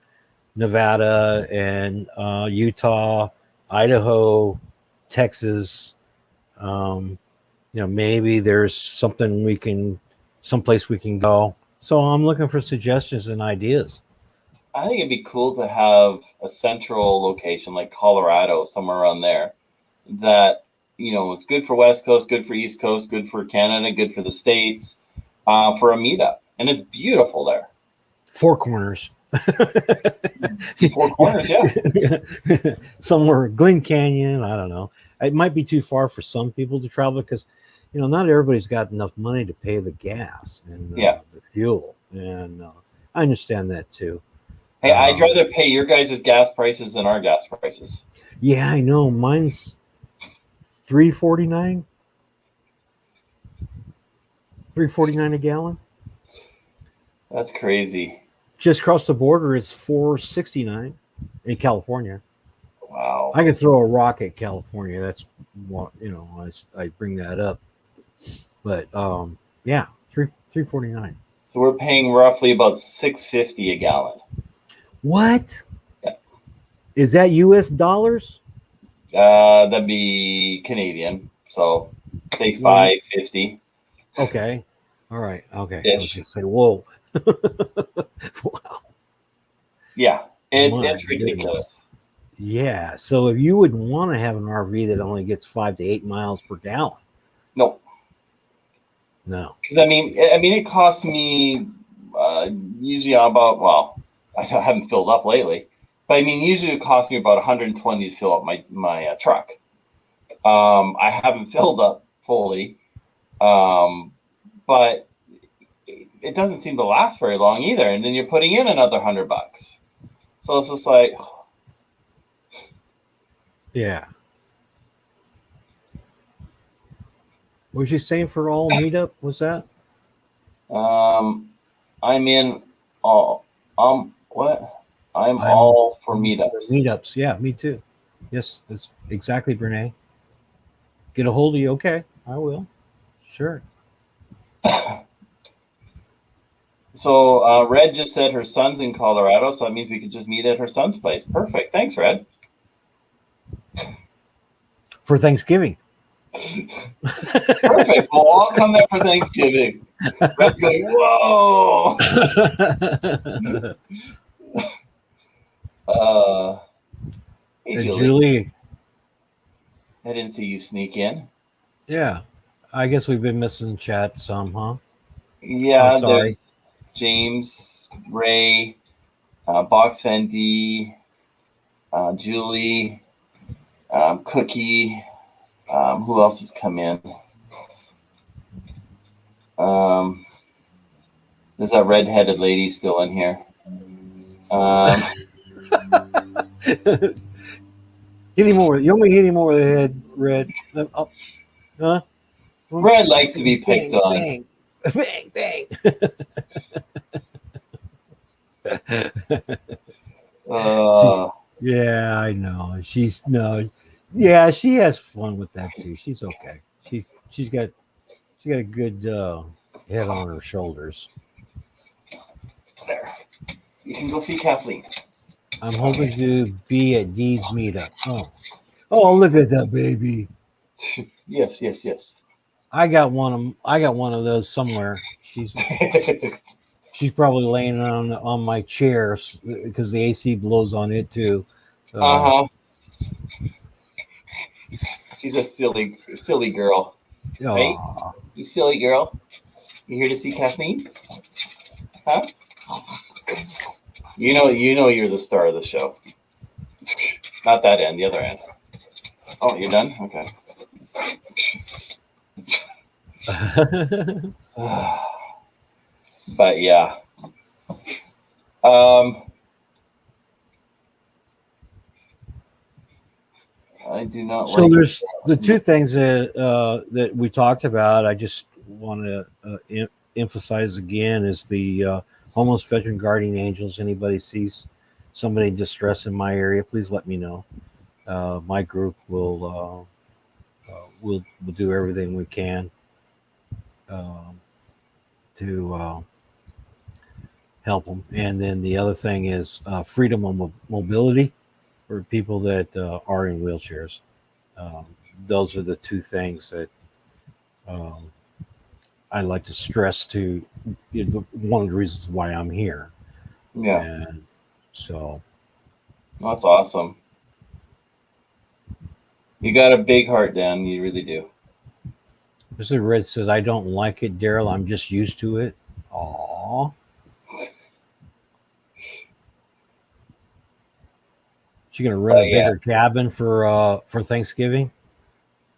Nevada and Utah, Idaho, Texas. Maybe there's someplace we can go. So I'm looking for suggestions and ideas. I think it'd be cool to have a central location like Colorado, somewhere around there, that it's good for West Coast, good for East Coast, good for Canada, good for the States, for a meetup, and it's beautiful there. Four Corners. Four Corners, yeah. Somewhere, Glen Canyon. I don't know. It might be too far for some people to travel because, not everybody's got enough money to pay the gas and the fuel, and I understand that too. Hey, I'd rather pay your guys' gas prices than our gas prices. Yeah, I know. Mine's $3.49. $3.49 a gallon. That's crazy. Just across the border, it's $4.69 in California. Wow. I can throw a rock at California. That's what I bring that up. But yeah, $3.49. So we're paying roughly about $6.50 a gallon. What? Yeah. Is that US dollars? That'd be Canadian. So say $5.50. Okay. All right. Okay. Ish. I was gonna say, whoa. Wow. Yeah, it's ridiculous. Goodness. Yeah. So if you would want to have an RV that only gets 5 to 8 miles per gallon. No. Because I mean, it costs me usually about, well, I haven't filled up lately, but I mean, usually it costs me about $120 to fill up my truck. I haven't filled up fully, but it doesn't seem to last very long either. And then you're putting in another $100. So it's just like, yeah. What was you saying for all meetup? Was that? I'm in all. What? I'm all for meetups. Meetups, yeah, me too. Yes, that's exactly, Brene. Get a hold of you. Okay, I will. Sure. So Red just said her son's in Colorado, so that means we could just meet at her son's place. Perfect. Thanks, Red. For Thanksgiving. Perfect. We'll all come there for Thanksgiving. Red's going, whoa. Hey, Julie. I didn't see you sneak in. Yeah. I guess we've been missing chat some, huh? Yeah, there's James, Ray, Box Fendi, Julie, Cookie. Who else has come in? There's that redheaded lady still in here. Hit him more. You want me to hit him over the head, Red? Huh? Red likes to be picked on. Bang, bang, bang. Yeah, I know. Yeah, she has fun with that too. She's okay. She's got a good head on her shoulders. There. You can go see Kathleen. I'm hoping to be at Dee's meetup. Oh, look at that baby. Yes. I got one of those somewhere. She's probably laying on my chair because the AC blows on it too. She's a silly girl. Right? You silly girl. You here to see Kathleen? Huh? You know you're the star of the show. Not that end, the other end. Oh, you're done? Okay. But yeah. I do not So like. there's the two things that we talked about. I just want to emphasize again is the homeless veteran guardian angels. Anybody sees somebody in distress in my area, please let me know. My group will do everything we can um, to help them. And then the other thing is freedom of mobility for people that are in wheelchairs. Um, those are the two things that um, I like to stress to one of the reasons why I'm here. Yeah, And so, that's awesome. You got a big heart, Dan. You really do. Mr. Red says, I don't like it, Daryl. I'm just used to it. Aw. She's gonna rent a Yeah. bigger cabin for Thanksgiving.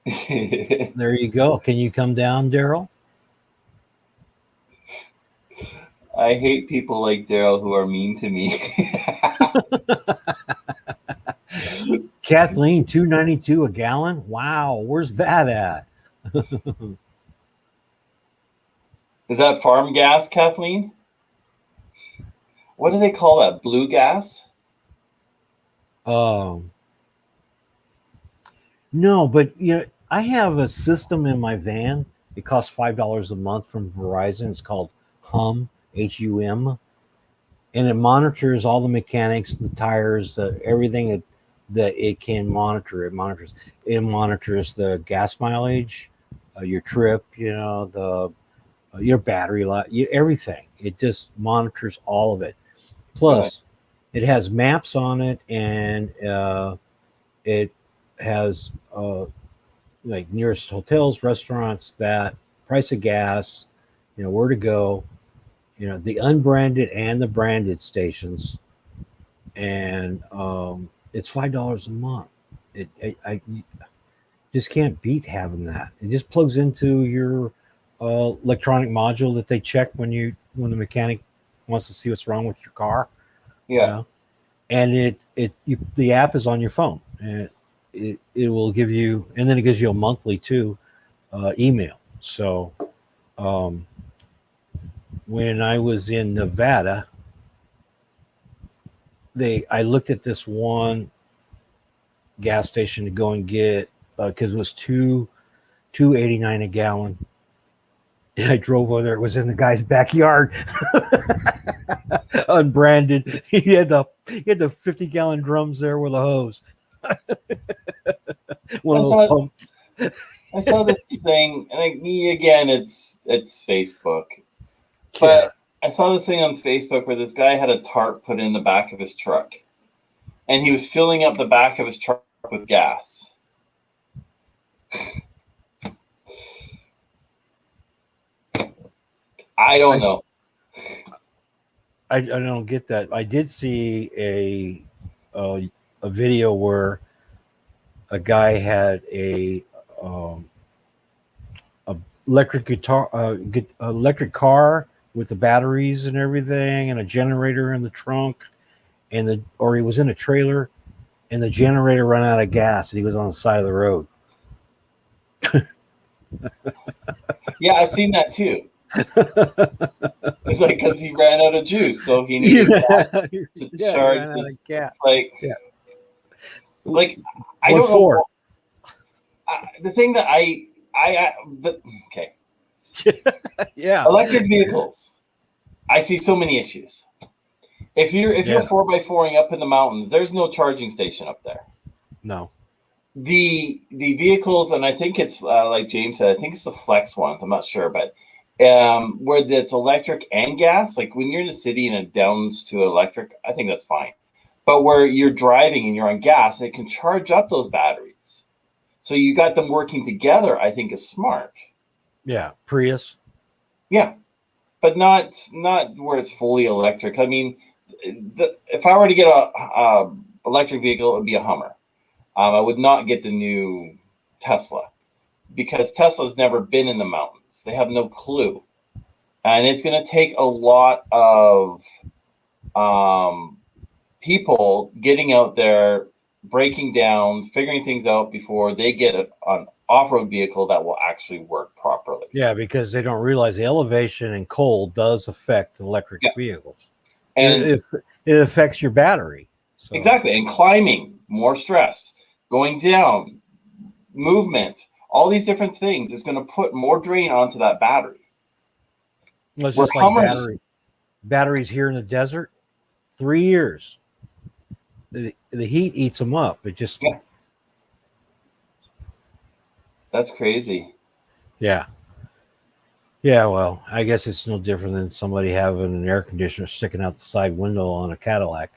There you go. Can you come down, Daryl? I hate people like Daryl who are mean to me. Kathleen, $2.92 a gallon. Wow, where's that at? Is that farm gas, Kathleen? What do they call that? Blue gas? Um, no, but I have a system in my van. It costs $5 a month from Verizon. It's called Hum, HUM, and it monitors all the mechanics, the tires, everything that it can monitor. It monitors the gas mileage, your trip, the your battery life, everything. It just monitors all of it. Right. Plus, it has maps on it, and it has like nearest hotels, restaurants, that price of gas, where to go, the unbranded and the branded stations, and it's $5 a month. I just can't beat having that. It just plugs into your electronic module that they check when the mechanic wants to see what's wrong with your car. Yeah. And the app is on your phone, and it will give you, and then it gives you a monthly too email. So um, when I was in Nevada, I looked at this one gas station to go and get because it was $2.89 a gallon. And I drove over there. It was in the guy's backyard, unbranded. He had the 50-gallon drums there with a hose, one I of those thought pumps. I saw this thing, and again, it's Facebook, Yeah. but I saw this thing on Facebook where this guy had a tarp put in the back of his truck, and he was filling up the back of his truck with gas. I don't know. I don't get that. I did see a video where a guy had um, a electric car with the batteries and everything, and a generator in the trunk, or he was in a trailer, and the generator ran out of gas, and he was on the side of the road. Yeah, I've seen that too. It's like because he ran out of juice, so he needed gas to charge his. It's like, yeah. Like I What don't for? know. The thing that okay, Yeah. electric vehicles. I see so many issues. If you're 4x4ing up in the mountains, there's no charging station up there. No. The vehicles, and I think it's like James said, I think it's the flex ones. I'm not sure, but where it's electric and gas, like when you're in the city and it downs to electric, I think that's fine. But where you're driving and you're on gas, it can charge up those batteries. So you got them working together, I think is smart. Yeah, Prius. Yeah, but not where it's fully electric. I mean, if I were to get a electric vehicle, it would be a Hummer. I would not get the new Tesla because Tesla's never been in the mountains. They have no clue. And it's going to take a lot of people getting out there breaking down, figuring things out before they get an off-road vehicle that will actually work properly. Yeah, because they don't realize the elevation and cold does affect electric vehicles. And It affects your battery. So. Exactly. And climbing, more stress, going down, movement, all these different things is going to put more drain onto that battery. Well, it's just like batteries here in the desert, 3 years. The heat eats them up. It just That's crazy. Yeah. Well, I guess it's no different than somebody having an air conditioner sticking out the side window on a Cadillac.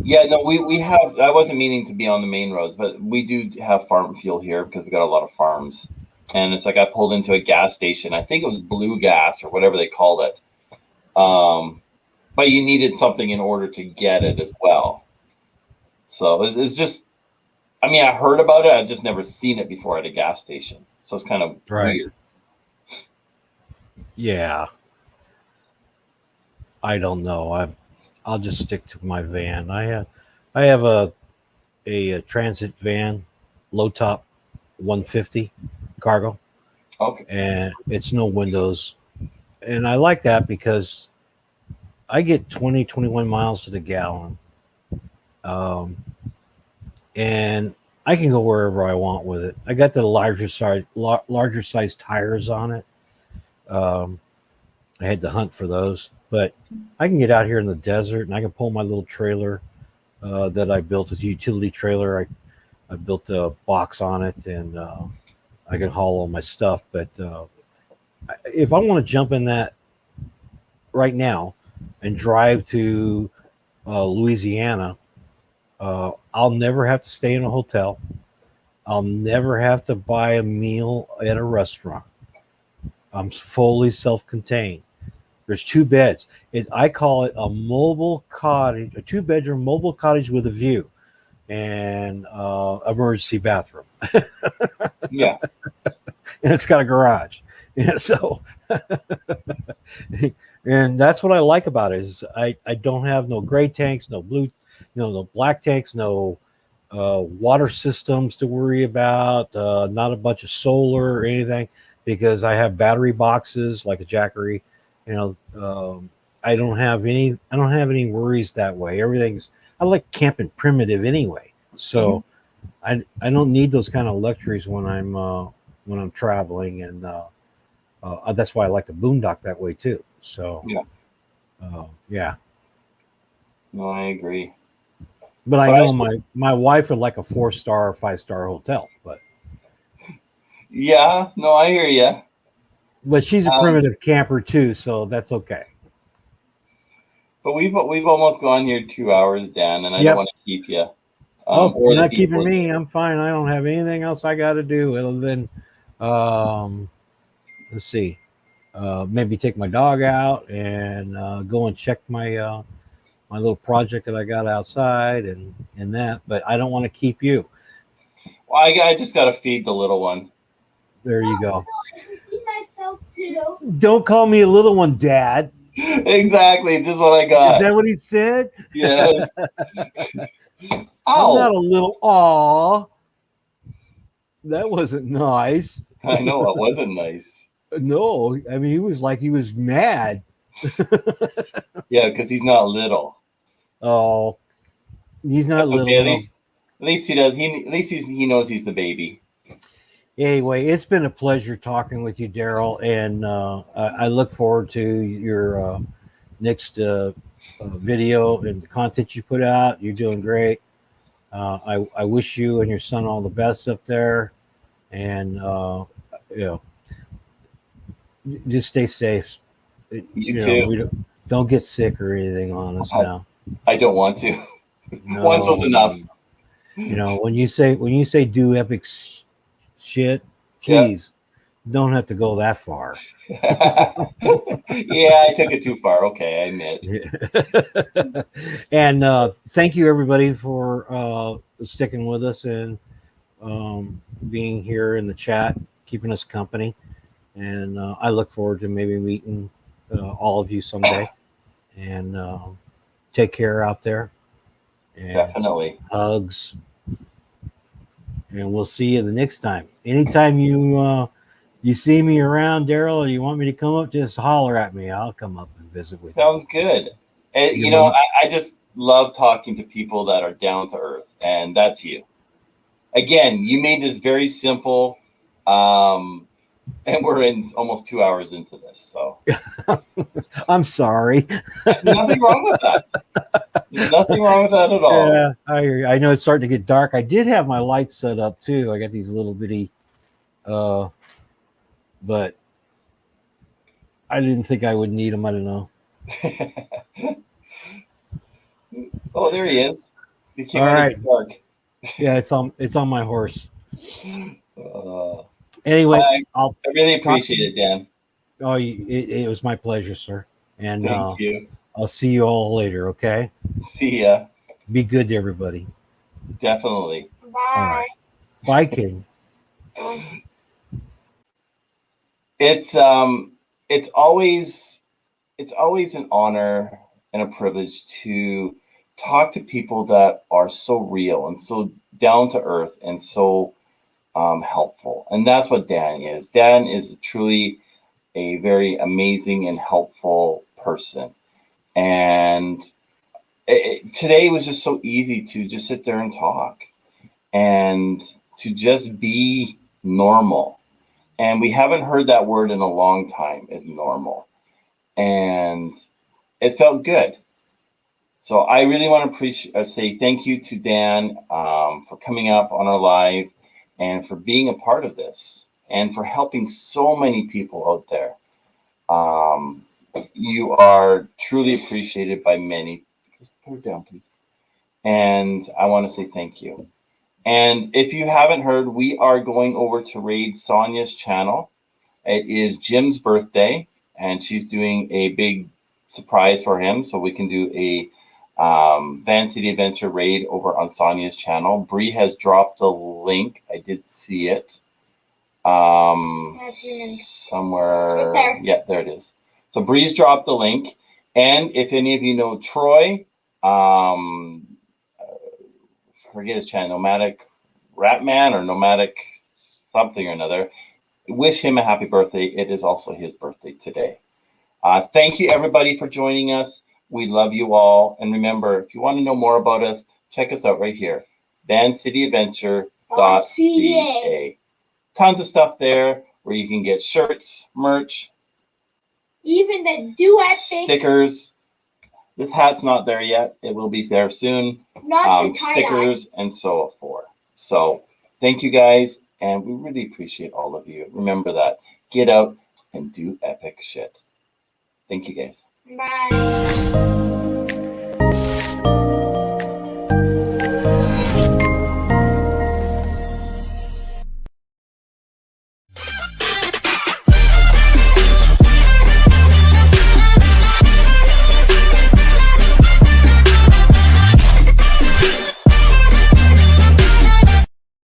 Yeah, no, we have. I wasn't meaning to be on the main roads, but we do have farm fuel here because we got a lot of farms. And it's like I pulled into a gas station. I think it was Blue Gas or whatever they called it. But you needed something in order to get it as well. So it's just, I mean, I heard about it. I've just never seen it before at a gas station. So it's kind of weird. Yeah. I don't know. I'll just stick to my van. I have a transit van, low top 150 cargo. Okay. And it's no windows. And I like that because I get 21 miles to the gallon. And I can go wherever I want with it. I got the larger size tires on it. I had to hunt for those, but I can get out here in the desert and I can pull my little trailer that I built as a utility trailer. I built a box on it and I can haul all my stuff. But if I want to jump in that right now and drive to Louisiana, I'll never have to stay in a hotel. I'll never have to buy a meal at a restaurant. I'm fully self-contained. There's 2 beds. I call it a mobile cottage, a 2-bedroom mobile cottage with a view and emergency bathroom. Yeah. And it's got a garage. And so, and that's what I like about it is I don't have no gray tanks, no blue, no black tanks, no water systems to worry about, not a bunch of solar or anything, because I have battery boxes like a Jackery. I don't have any worries that way. I like camping primitive anyway, so I don't need those kind of luxuries when I'm traveling, and that's why I like to boondock that way too. So yeah. No, I agree. But I know my wife would like a 4-star or 5-star hotel, but yeah, no, I hear you. But she's a primitive camper too, so that's okay. But we've almost gone here 2 hours, Dan, and I don't want to keep you. You're not keeping me. I'm fine. I don't have anything else I got to do other than, let's see, maybe take my dog out and go and check my my little project that I got outside and that. But I don't want to keep you. Well, I just got to feed the little one. There you go. Don't call me a little one, Dad. Exactly, just what I got. Is that what he said? Yes. I'm not a little. Aw, that wasn't nice. I know it wasn't nice. No, I mean he was mad. Yeah, because he's not little. Oh, he's not little. Okay. At least he does. At least he knows he's the baby. Anyway, it's been a pleasure talking with you, Daryl, and I look forward to your next video and the content you put out. You're doing great. I wish you and your son all the best up there, and just stay safe. You too. Don't get sick or anything on us now. I don't want to. No, once was enough. When you say do epic shit, please don't have to go that far. Yeah, I took it too far. Okay, I admit. And thank you everybody for sticking with us and being here in the chat, keeping us company. And I look forward to maybe meeting all of you someday. And take care out there. And Definitely. hugs. And we'll see you the next time. Anytime you see me around, Daryl, or you want me to come up, just holler at me. I'll come up and visit with Sounds good. And, you. you know, I just love talking to people that are down to earth, and that's you. Again, you made this very simple, and we're in almost 2 hours into this, so I'm sorry. nothing wrong with that. There's nothing wrong with that at all. Yeah, I know it's starting to get dark. I did have my lights set up too. I got these little bitty, but I didn't think I would need them. I don't know. Oh, there he is. He came All out right. of the dark. Yeah, it's on my horse. Uh, Anyway, I really appreciate it, Dan. Oh, it was my pleasure, sir. And Thank you. I'll see you all later. Okay. See ya. Be good to everybody. Definitely. Bye. All right. Bye, Cayden. It's always an honor and a privilege to talk to people that are so real and so down to earth and so helpful. And that's what Dan is. Dan is truly a very amazing and helpful person. And today was just so easy to just sit there and talk and to just be normal. And we haven't heard that word in a long time, is normal. And it felt good. So I really want to say thank you to Dan for coming up on our live and for being a part of this and for helping so many people out there. You are truly appreciated by many. Put it down, please. And I want to say thank you. And if you haven't heard, we are going over to raid Sonia's channel. It is Jim's birthday, and she's doing a big surprise for him. So we can do a Vancity Adventure raid over on Sonia's channel. Bree has dropped the link. I did see it somewhere. Right there. Yeah, there it is. So Bree's dropped the link. And if any of you know Troy, forget his channel, Nomadic Ratman or Nomadic something or another, wish him a happy birthday. It is also his birthday today. Thank you, everybody, for joining us. We love you all. And remember, if you want to know more about us, check us out right here, vancityadventure.ca. Tons of stuff there where you can get shirts, merch, even the duet stickers. This hat's not there yet. It will be there soon. Not the tie-dye. Stickers and so forth. So thank you guys, and we really appreciate all of you. Remember that. Get out and do epic shit. Thank you guys. Bye.